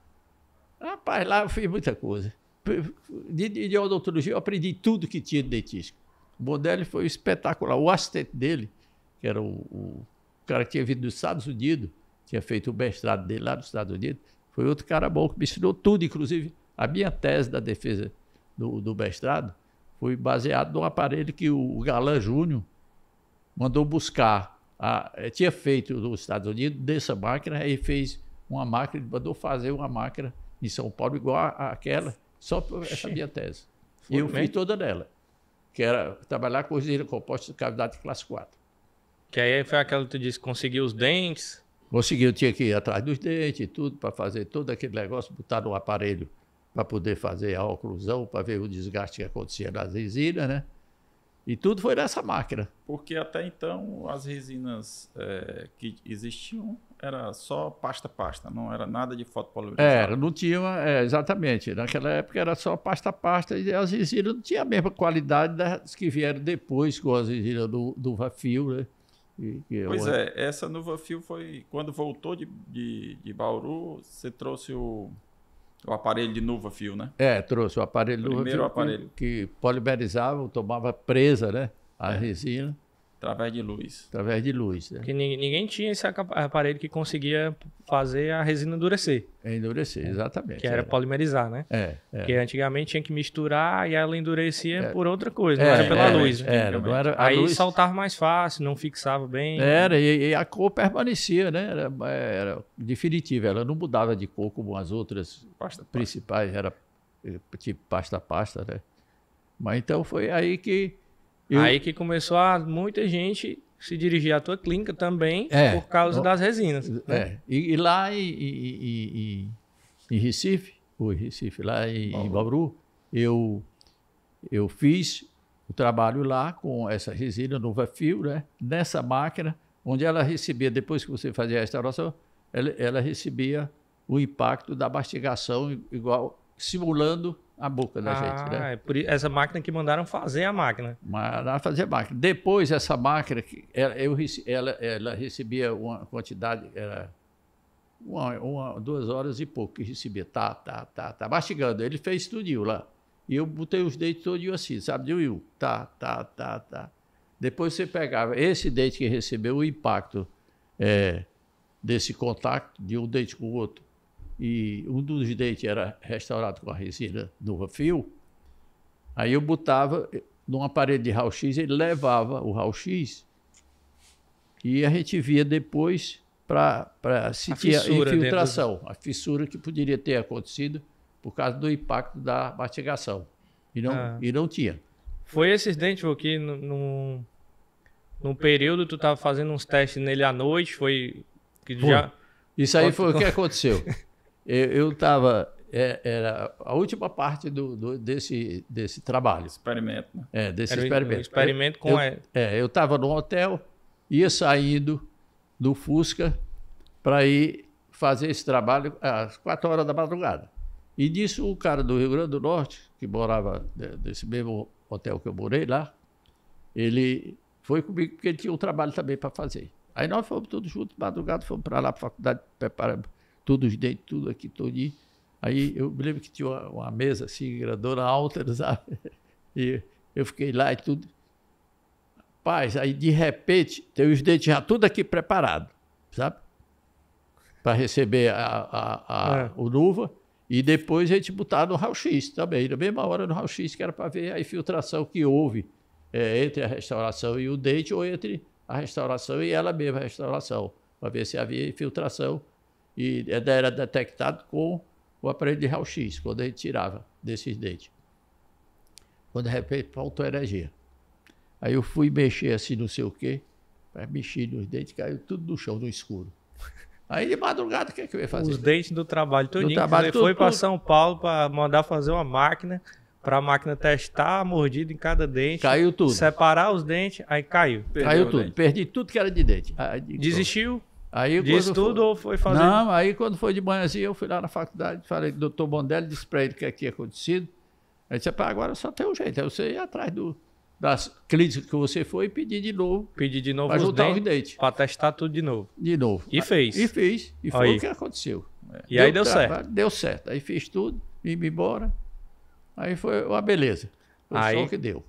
Rapaz, lá eu fiz muita coisa. De odontologia eu aprendi tudo que tinha de dentística. O Bondelli foi espetacular. O assistente dele, que era o cara que tinha vindo dos Estados Unidos, tinha feito o mestrado dele lá nos Estados Unidos, foi outro cara bom que me ensinou tudo, inclusive a minha tese da defesa do mestrado foi baseado num aparelho que o Galan Júnior mandou buscar. Tinha feito nos Estados Unidos dessa máquina, aí fez uma máquina, mandou fazer uma máquina em São Paulo igual àquela, só por essa minha tese. E eu fiz toda nela, que era trabalhar com resina composta de cavidade classe 4. Que aí foi aquela que tu disse, conseguiu os dentes. Consegui, eu tinha que ir atrás dos dentes e tudo, para fazer todo aquele negócio, botar no aparelho para poder fazer a oclusão, para ver o desgaste que acontecia nas resinas, né? E tudo foi nessa máquina. Porque até então as resinas que existiam era só pasta, não era nada de fotopolimerizado. Não tinha, exatamente. Naquela época era só pasta, e as resinas não tinham a mesma qualidade das que vieram depois com as resinas do Nuvafil, né? Pois essa Nuvafil foi, quando voltou de Bauru, você trouxe o aparelho de Nuvafil, né? Trouxe o aparelho Primeiro Nuvafil aparelho. que polimerizava, tomava presa, né? A resina. Através de luz. Através de luz, né? Porque ninguém tinha esse aparelho que conseguia fazer a resina endurecer. Endurecer, exatamente. Que era polimerizar, né? Porque antigamente tinha que misturar e ela endurecia por outra coisa, não era pela luz. Né? Não era, aí luz... soltava mais fácil, não fixava bem. E a cor permanecia, né? Era definitiva, ela não mudava de cor como as outras principais, era tipo pasta, né? Mas então foi aí que... Aí que começou muita gente se dirigir à tua clínica também por causa das resinas. Né? E lá em Recife, lá em Bauru, eu fiz o trabalho lá com essa resina Nuvafil, né? Nessa máquina, onde ela recebia, depois que você fazia a restauração, ela recebia o impacto da mastigação igual, simulando a boca da gente, né? É por essa máquina que mandaram fazer a máquina. Mandaram fazer a máquina. Depois, essa máquina, ela recebia uma quantidade, era 2 horas e pouco que recebia. Tá mastigando. Ele fez tudinho lá. E eu botei os dentes todinho assim, sabe? Will, tá. Depois você pegava esse dente que recebeu o impacto desse contato de um dente com o outro, e um dos dentes era restaurado com a resina Nuvafil, aí eu botava num aparelho de raio-x, ele levava o raio-x e a gente via depois para se tinha infiltração, a fissura que poderia ter acontecido por causa do impacto da mastigação. E não tinha. Foi esses dentes, que num período tu estava fazendo uns testes nele à noite, Isso aí foi o que aconteceu. Eu estava... Era a última parte desse trabalho. Experimento, né? Desse experimento. Um experimento eu estava no hotel, ia saindo do Fusca para ir fazer esse trabalho às 4 horas da madrugada. E disso, o cara do Rio Grande do Norte, que morava nesse mesmo hotel que eu morei lá, ele foi comigo porque ele tinha um trabalho também para fazer. Aí nós fomos todos juntos, madrugada, fomos para lá para a faculdade, preparamos todos os dentes, tudo aqui, todinho. Aí eu me lembro que tinha uma mesa assim, grandona, alta, sabe? E eu fiquei lá e tudo. Rapaz, aí de repente, tem os dentes já tudo aqui preparado, sabe? Para receber o luva. E depois a gente botar no raio-x também, na mesma hora no raio-x, que era para ver a infiltração que houve entre a restauração e o dente, ou entre a restauração e ela mesma, a restauração, para ver se havia infiltração. E era detectado com o aparelho de raio-x, quando a gente tirava desses dentes. Quando de repente faltou energia. Aí eu fui mexer assim, não sei o quê, para mexer nos dentes, caiu tudo no chão, no escuro. Aí de madrugada, o que é que eu ia fazer? Os dentes do trabalho todinho. Você foi para São Paulo para mandar fazer uma máquina, para a máquina testar a mordida em cada dente. Caiu tudo. Separar os dentes, aí caiu. Caiu tudo. Perdi tudo que era de dente. Desistiu? Aí, disse tudo ou foi fazer? Não, aí quando foi de manhãzinha, eu fui lá na faculdade, falei com o doutor Bondelli, disse para ele o que tinha acontecido. Aí disse, agora só tem um jeito, é você ir atrás das clínicas que você foi e pedir de novo. Pedir de novo para juntar os dentes. Para testar tudo de novo. De novo. E fez. E fiz. E foi o que aconteceu. E aí deu certo. Deu certo. Aí fiz tudo, vim embora. Aí foi uma beleza. Foi só o que deu.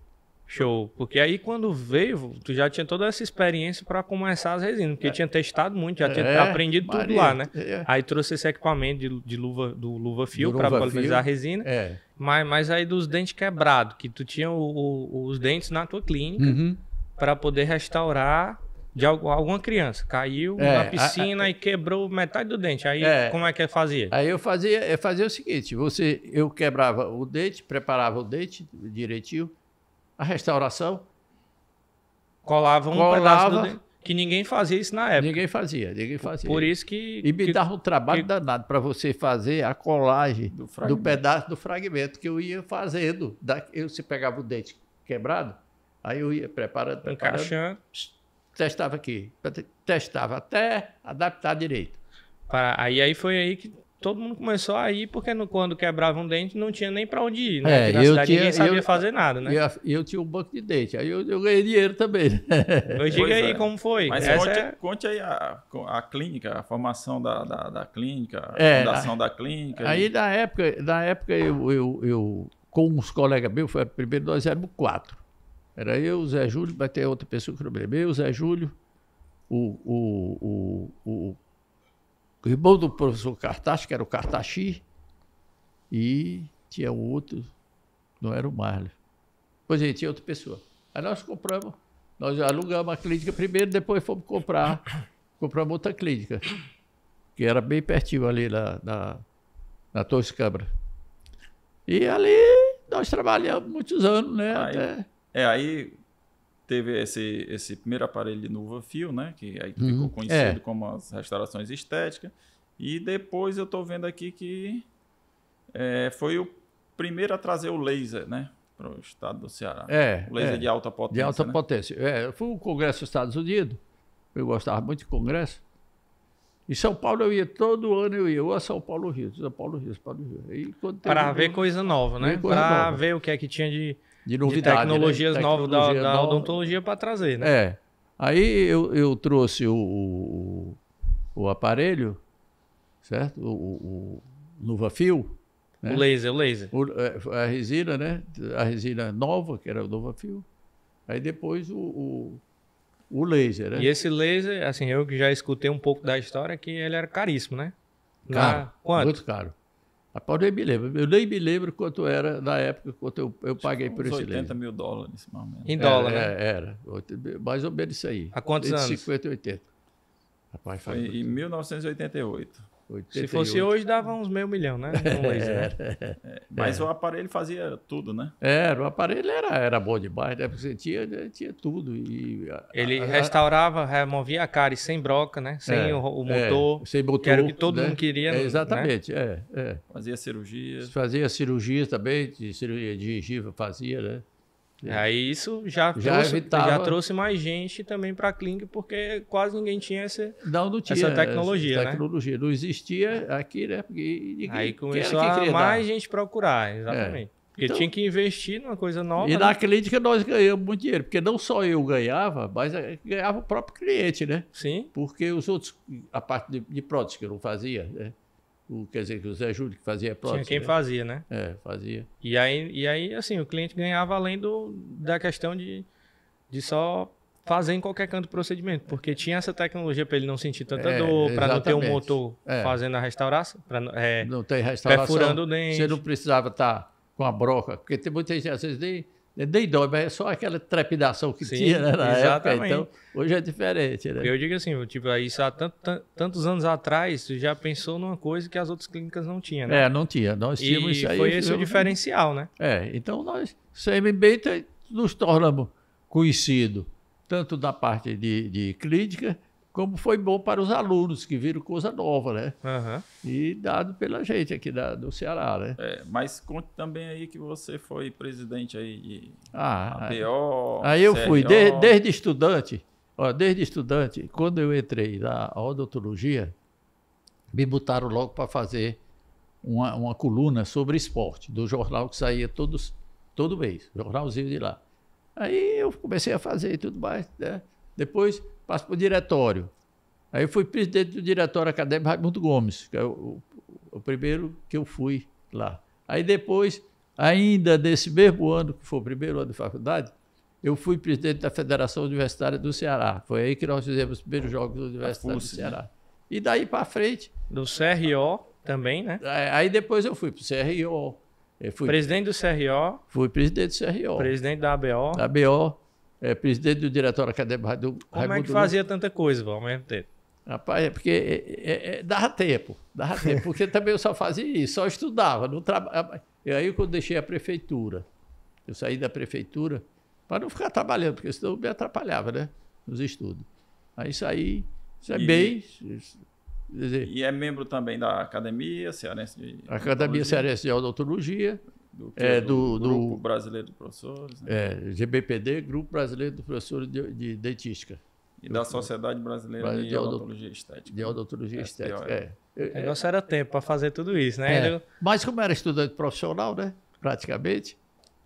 Show. Porque aí quando veio, tu já tinha toda essa experiência para começar as resinas. Porque tinha testado muito, já tinha aprendido tudo lá, né? Aí trouxe esse equipamento de luva, do Nuvafil para polimerizar a resina. Mas aí dos dentes quebrados, que tu tinha os dentes na tua clínica para poder restaurar de alguma criança. Caiu na piscina e quebrou metade do dente. Aí como é que fazia? Aí eu fazia o seguinte, eu quebrava o dente, preparava o dente direitinho, a restauração, colava um pedaço do dente. que ninguém fazia isso na época. Ninguém fazia. Por isso que... E me dava um trabalho danado para você fazer a colagem do pedaço do fragmento que eu ia fazendo. Você pegava o dente quebrado, aí eu ia preparando, encaixando. Testava aqui. Testava até adaptar direito. Aí foi aí que todo mundo começou a ir, porque quando quebrava um dente não tinha nem para onde ir, né? Porque na cidade ninguém sabia fazer nada, né? E eu tinha um banco de dente, aí eu ganhei dinheiro também. Né? Diga aí como foi. Mas conte aí a clínica, a formação da clínica, a fundação da clínica. Aí na época eu com uns colegas meus, foi primeiro nós éramos 4. Era eu, o Zé Júlio, vai ter outra pessoa que não me lembro, eu, o Zé Júlio, o irmão do professor Cartache, que era o Cartachi, e tinha outro, não era o Marley. Pois é, tinha outra pessoa. Aí nós alugamos a clínica primeiro, depois fomos compramos outra clínica, que era bem pertinho ali na Torres Câmara. E ali nós trabalhamos muitos anos, né? Aí teve esse primeiro aparelho de NuvaFio, né? Que aí ficou conhecido como as restaurações estéticas. E depois eu estou vendo aqui que foi o primeiro a trazer o laser, né? Para o estado do Ceará. O laser de alta potência. De alta potência. Eu fui ao Congresso dos Estados Unidos. Eu gostava muito de congresso. Em São Paulo eu ia, todo ano eu ia, ou a São Paulo, Rio. São Paulo, Rio. Para ver coisa nova, né? Para ver o que é que tinha de novidade, tecnologias novas da odontologia para trazer, né? Aí eu trouxe o aparelho, certo? O NuvaFio. Né? O laser. A resina, né? A resina nova, que era o NuvaFio. Aí depois o laser, né? E esse laser, assim, eu que já escutei um pouco da história, que ele era caríssimo, né? Caro, quanto? Muito caro. Rapaz, eu nem me lembro quanto era na época, quanto eu paguei por esse laser. $80 mil, mais ou menos. Em dólar, né? Era. Mais ou menos isso aí. Há quantos anos? 50 e 80. Rapaz, foi em 1988. 88. Se fosse hoje, dava uns $500 mil, né? Um laser, Mas o aparelho fazia tudo, né? O aparelho era bom demais, né? Porque você tinha tudo. Ele restaurava, removia a cárie sem broca, né? Sem o motor, sem motor, que era o que todo mundo queria. Exatamente, né? Fazia cirurgias. Fazia cirurgias também, cirurgia de gengiva fazia, né? Aí isso já trouxe mais gente também para a clínica, porque quase ninguém tinha essa tecnologia, né? Não existia aqui, né? Aí começou mais gente procurar, exatamente. Porque tinha que investir numa coisa nova. E na clínica nós ganhamos muito dinheiro, porque não só eu ganhava, mas ganhava o próprio cliente, né? Sim. Porque os outros, a parte de prótese que eu não fazia, né? Quer dizer, que o Zé Júlio que fazia prótese. Tinha quem fazia, né? Fazia. E aí, assim, o cliente ganhava além da questão de só fazer em qualquer canto o procedimento, porque tinha essa tecnologia para ele não sentir tanta dor, para não ter um motor fazendo a restauração, não tem restauração, perfurando o dente. Você não precisava estar com a broca, porque tem muita gente, às vezes, nem dói, mas é só aquela trepidação que tinha, né, na época. Então, hoje é diferente, né? Eu digo assim, isso há tantos anos atrás, você já pensou numa coisa que as outras clínicas não tinham, né? Não tinha. Nós tínhamos isso aí. E foi esse o diferencial, né? Então nós, CMB, nos tornamos conhecidos, tanto na parte de clínica, como foi bom para os alunos, que viram coisa nova, né? E dado pela gente aqui do Ceará, né? Mas conte também aí que você foi presidente aí de APO, Aí eu fui, desde estudante, quando eu entrei na odontologia, me botaram logo para fazer uma coluna sobre esporte, do jornal que saía todo mês, jornalzinho de lá. Aí eu comecei a fazer e tudo mais, né? Depois passo para o diretório. Aí eu fui presidente do diretório acadêmico Raimundo Gomes, que é o primeiro que eu fui lá. Aí depois, ainda nesse mesmo ano, que foi o primeiro ano de faculdade, eu fui presidente da Federação Universitária do Ceará. Foi aí que nós fizemos os primeiros jogos da Universidade do Ceará. Né? E daí para frente... Do CRO também, né? Aí depois eu fui para o CRO. Presidente do CRO. Fui presidente do CRO. Presidente da ABO. Da ABO. Presidente do Diretório Acadêmico do Como Raimundo é que fazia tanta coisa ao mesmo tempo? Rapaz, porque dava tempo, porque também eu só fazia isso, só estudava, não trabalhava. E aí quando deixei a prefeitura, eu saí da prefeitura para não ficar trabalhando, porque senão me atrapalhava, né, nos estudos. Aí saí E- bem. Quer dizer, E é membro também da Academia Cearense de Academia Odontologia, Cearense de Odontologia, do do Grupo Brasileiro de Professores, né? GBPD, Grupo Brasileiro de Professores de Dentística, E da Sociedade Brasileira de Odontologia Estética. de Odontologia SPO, Estética. O negócio era tempo para fazer tudo isso, né? Mas como era estudante profissional, né? Praticamente,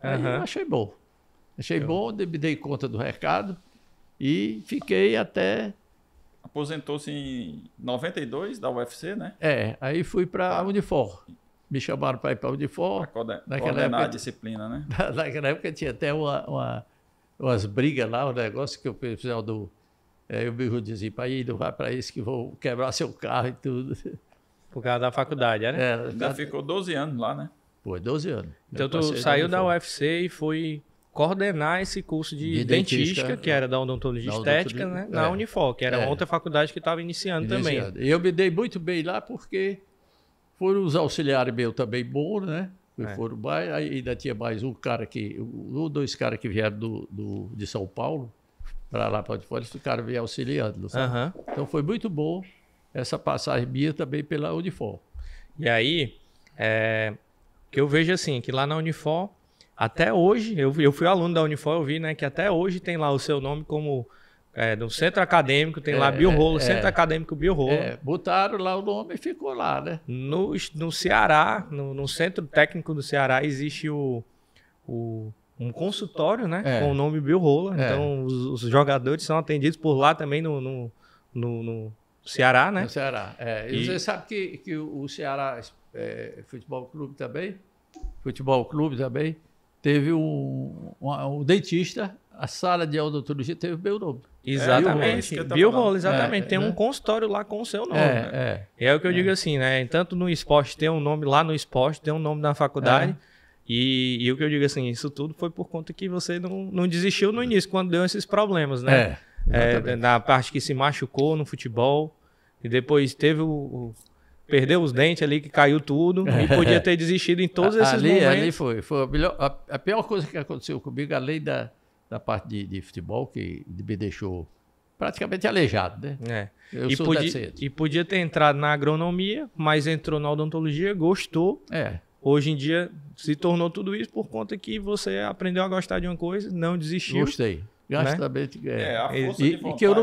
aí eu achei bom. Achei bom, me dei conta do recado e fiquei até... Aposentou-se em 92 da UFC, né? Aí fui para a Unifor. Me chamaram para ir para a Unifor. Para Naquela coordenar a época, disciplina, né? naquela época tinha até umas brigas lá, um negócio que o pessoal do... eu me dizia, pai, não vai para isso que vou quebrar seu carro e tudo. Por causa da faculdade, né? Ainda ficou 12 anos lá, né? Pô, 12 anos. Então Eu tu passei saiu da Unifor. UFC e foi coordenar esse curso de De dentística, dentística, que era da odontologia da estética, odontologia, né? Na Unifor, que era outra faculdade que estava iniciando também. E eu me dei muito bem lá porque foram os auxiliares meus também bons, né? Foram mais, aí ainda tinha mais um cara dois caras que vieram de São Paulo para lá para fora, eles ficaram me auxiliando, sabe? Então foi muito bom essa passagem minha também pela Unifor. E aí, que eu vejo assim, que lá na Unifor, até hoje, eu fui aluno da Unifor, eu vi, né, que até hoje tem lá o seu nome como no centro acadêmico, tem lá Biorrolo, Centro Acadêmico Biorrolo. Botaram lá o nome e ficou lá, né? No Ceará, no Centro Técnico do Ceará, existe um consultório, né, com o nome Biorrolo. Então, os jogadores são atendidos por lá também no Ceará, né? No Ceará. E você sabe que o Ceará Futebol Clube também, teve um dentista, a sala de odontologia teve meu nome. Exatamente. Biorrolo, exatamente. Tem um consultório lá com o seu nome. É o que eu digo assim, né? Tanto no esporte tem um nome lá no esporte, tem um nome na faculdade. E o que eu digo assim, isso tudo foi por conta que você não desistiu no início, quando deu esses problemas, né? Na parte que se machucou no futebol, e depois teve perdeu os dentes ali, que caiu tudo, e podia ter desistido em todos esses momentos. Ali foi a pior coisa que aconteceu comigo, além da parte de futebol, que me deixou praticamente aleijado, né? Eu sou deficiente. E podia ter entrado na agronomia, mas entrou na odontologia, gostou. Hoje em dia se tornou tudo isso por conta que você aprendeu a gostar de uma coisa, não desistiu. Gostei. Justamente. A força de vontade. E que eu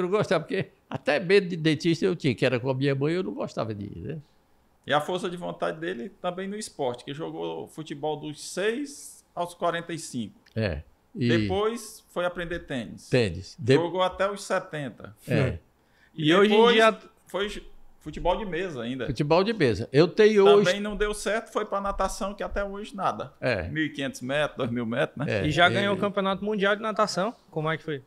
não gostava, porque até medo de dentista eu tinha, que era com a minha mãe, eu não gostava de ir, né? E a força de vontade dele também no esporte, que jogou futebol dos 6 aos 45. Depois foi aprender tênis. Jogou até os 70. E hoje em dia foi futebol de mesa ainda. Futebol de mesa. Eu tenho hoje... Também não deu certo, foi para natação, que até hoje nada. 1.500 metros, 2.000 metros, né? E já ganhou o Campeonato Mundial de Natação. Como é que foi?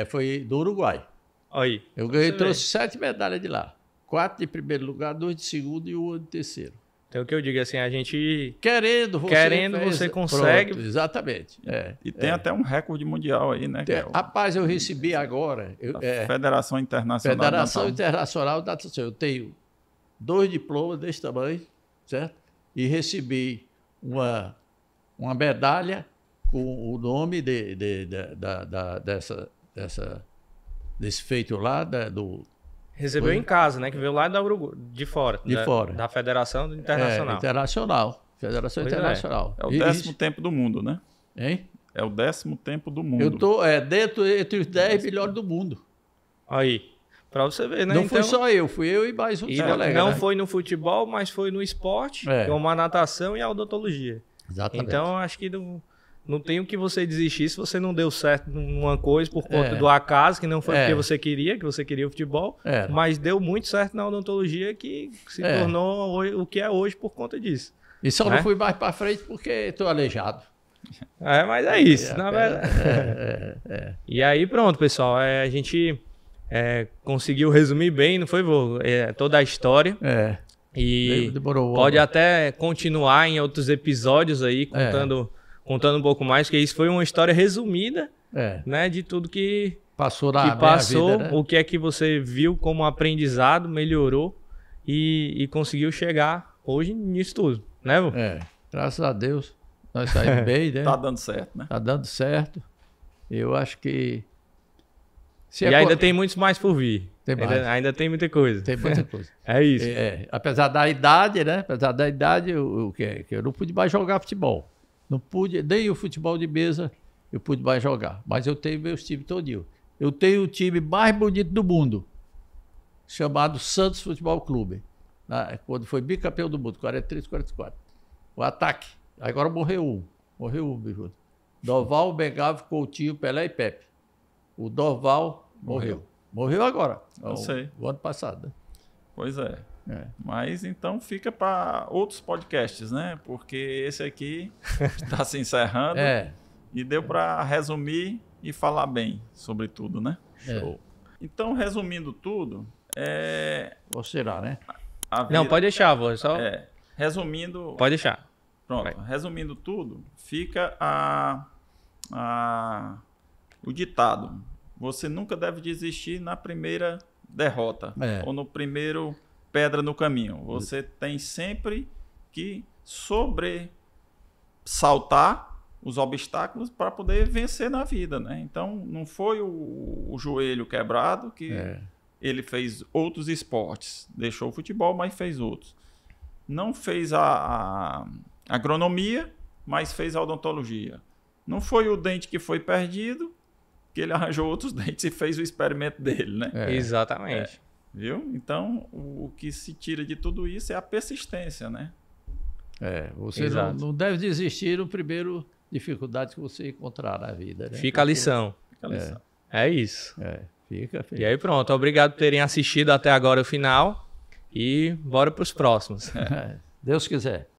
Foi do Uruguai. Aí. Eu ganhei, trouxe 7 medalhas de lá. 4 de primeiro lugar, 2 de segundo e 1 de terceiro. Então o que eu digo assim, a gente... Querendo, você consegue. Pronto, exatamente. E tem até um recorde mundial aí, né? Rapaz, eu recebi agora... Federação Internacional Internacional de Natação. Eu tenho 2 diplomas desse tamanho, certo? E recebi uma medalha com o nome desse feito lá, Recebeu em casa, né? Que veio lá de fora. Da Federação Internacional. Federação Internacional. É o 10º tempo do mundo, né? Hein? É o 10º tempo do mundo. Eu estou entre os 10 melhores do mundo. Aí. Pra você ver, né? Não fui só eu, fui eu e mais um colega. Não foi no futebol, mas foi no esporte, como a natação e a odontologia. Exatamente. Então, acho que não tem o que você desistir se você não deu certo numa coisa por conta do acaso, que não foi porque você queria o futebol, mas deu muito certo na odontologia, que se tornou o que é hoje por conta disso. E só não fui mais para frente porque estou aleijado. Mas é isso, na verdade. E aí pronto, pessoal, a gente conseguiu resumir bem, não foi, vô? Toda a história. E pode até continuar em outros episódios aí, contando um pouco mais, porque isso foi uma história resumida, né, de tudo que passou, vida, né? O que é que você viu como aprendizado, melhorou e conseguiu chegar hoje nisso tudo, né, vô? Graças a Deus, nós saímos bem, né? Tá dando certo, né? Tá dando certo. Eu acho que... E ainda tem muitos mais por vir. Tem mais. Ainda tem muita coisa. Tem muita coisa. É isso. Apesar da idade, né? Apesar da idade, que eu não pude mais jogar futebol. Não pude, nem o futebol de mesa eu pude mais jogar. Mas eu tenho meus times todinho. Eu tenho o time mais bonito do mundo, chamado Santos Futebol Clube. Quando foi bicampeão do mundo, 43, 44. O ataque. Agora morreu um, bicho. Dorval, Begavo, Coutinho, Pelé e Pepe. O Dorval morreu. Morreu agora. Eu sei. O ano passado. Né? Pois é. Mas então fica para outros podcasts, né? Porque esse aqui está se encerrando e deu para resumir e falar bem sobre tudo, né? Show. Então, resumindo tudo, Ou será, né? Não, pode deixar, vou só... resumindo... Pode deixar. Pronto. Vai. Resumindo tudo, fica o ditado. Você nunca deve desistir na primeira derrota ou no primeiro pedra no caminho. Você tem sempre que saltar os obstáculos para poder vencer na vida, né? Então, não foi o joelho quebrado que ele fez outros esportes. Deixou o futebol, mas fez outros. Não fez a agronomia, mas fez a odontologia. Não foi o dente que foi perdido, que ele arranjou outros dentes e fez o experimento dele, né? Exatamente. Viu? Então, o que se tira de tudo isso é a persistência, né? Você não deve desistir no primeiro dificuldade que você encontrar na vida, né? Fica a lição. É isso. Fica. E aí pronto, obrigado por terem assistido até agora o final e bora para os próximos. Deus quiser.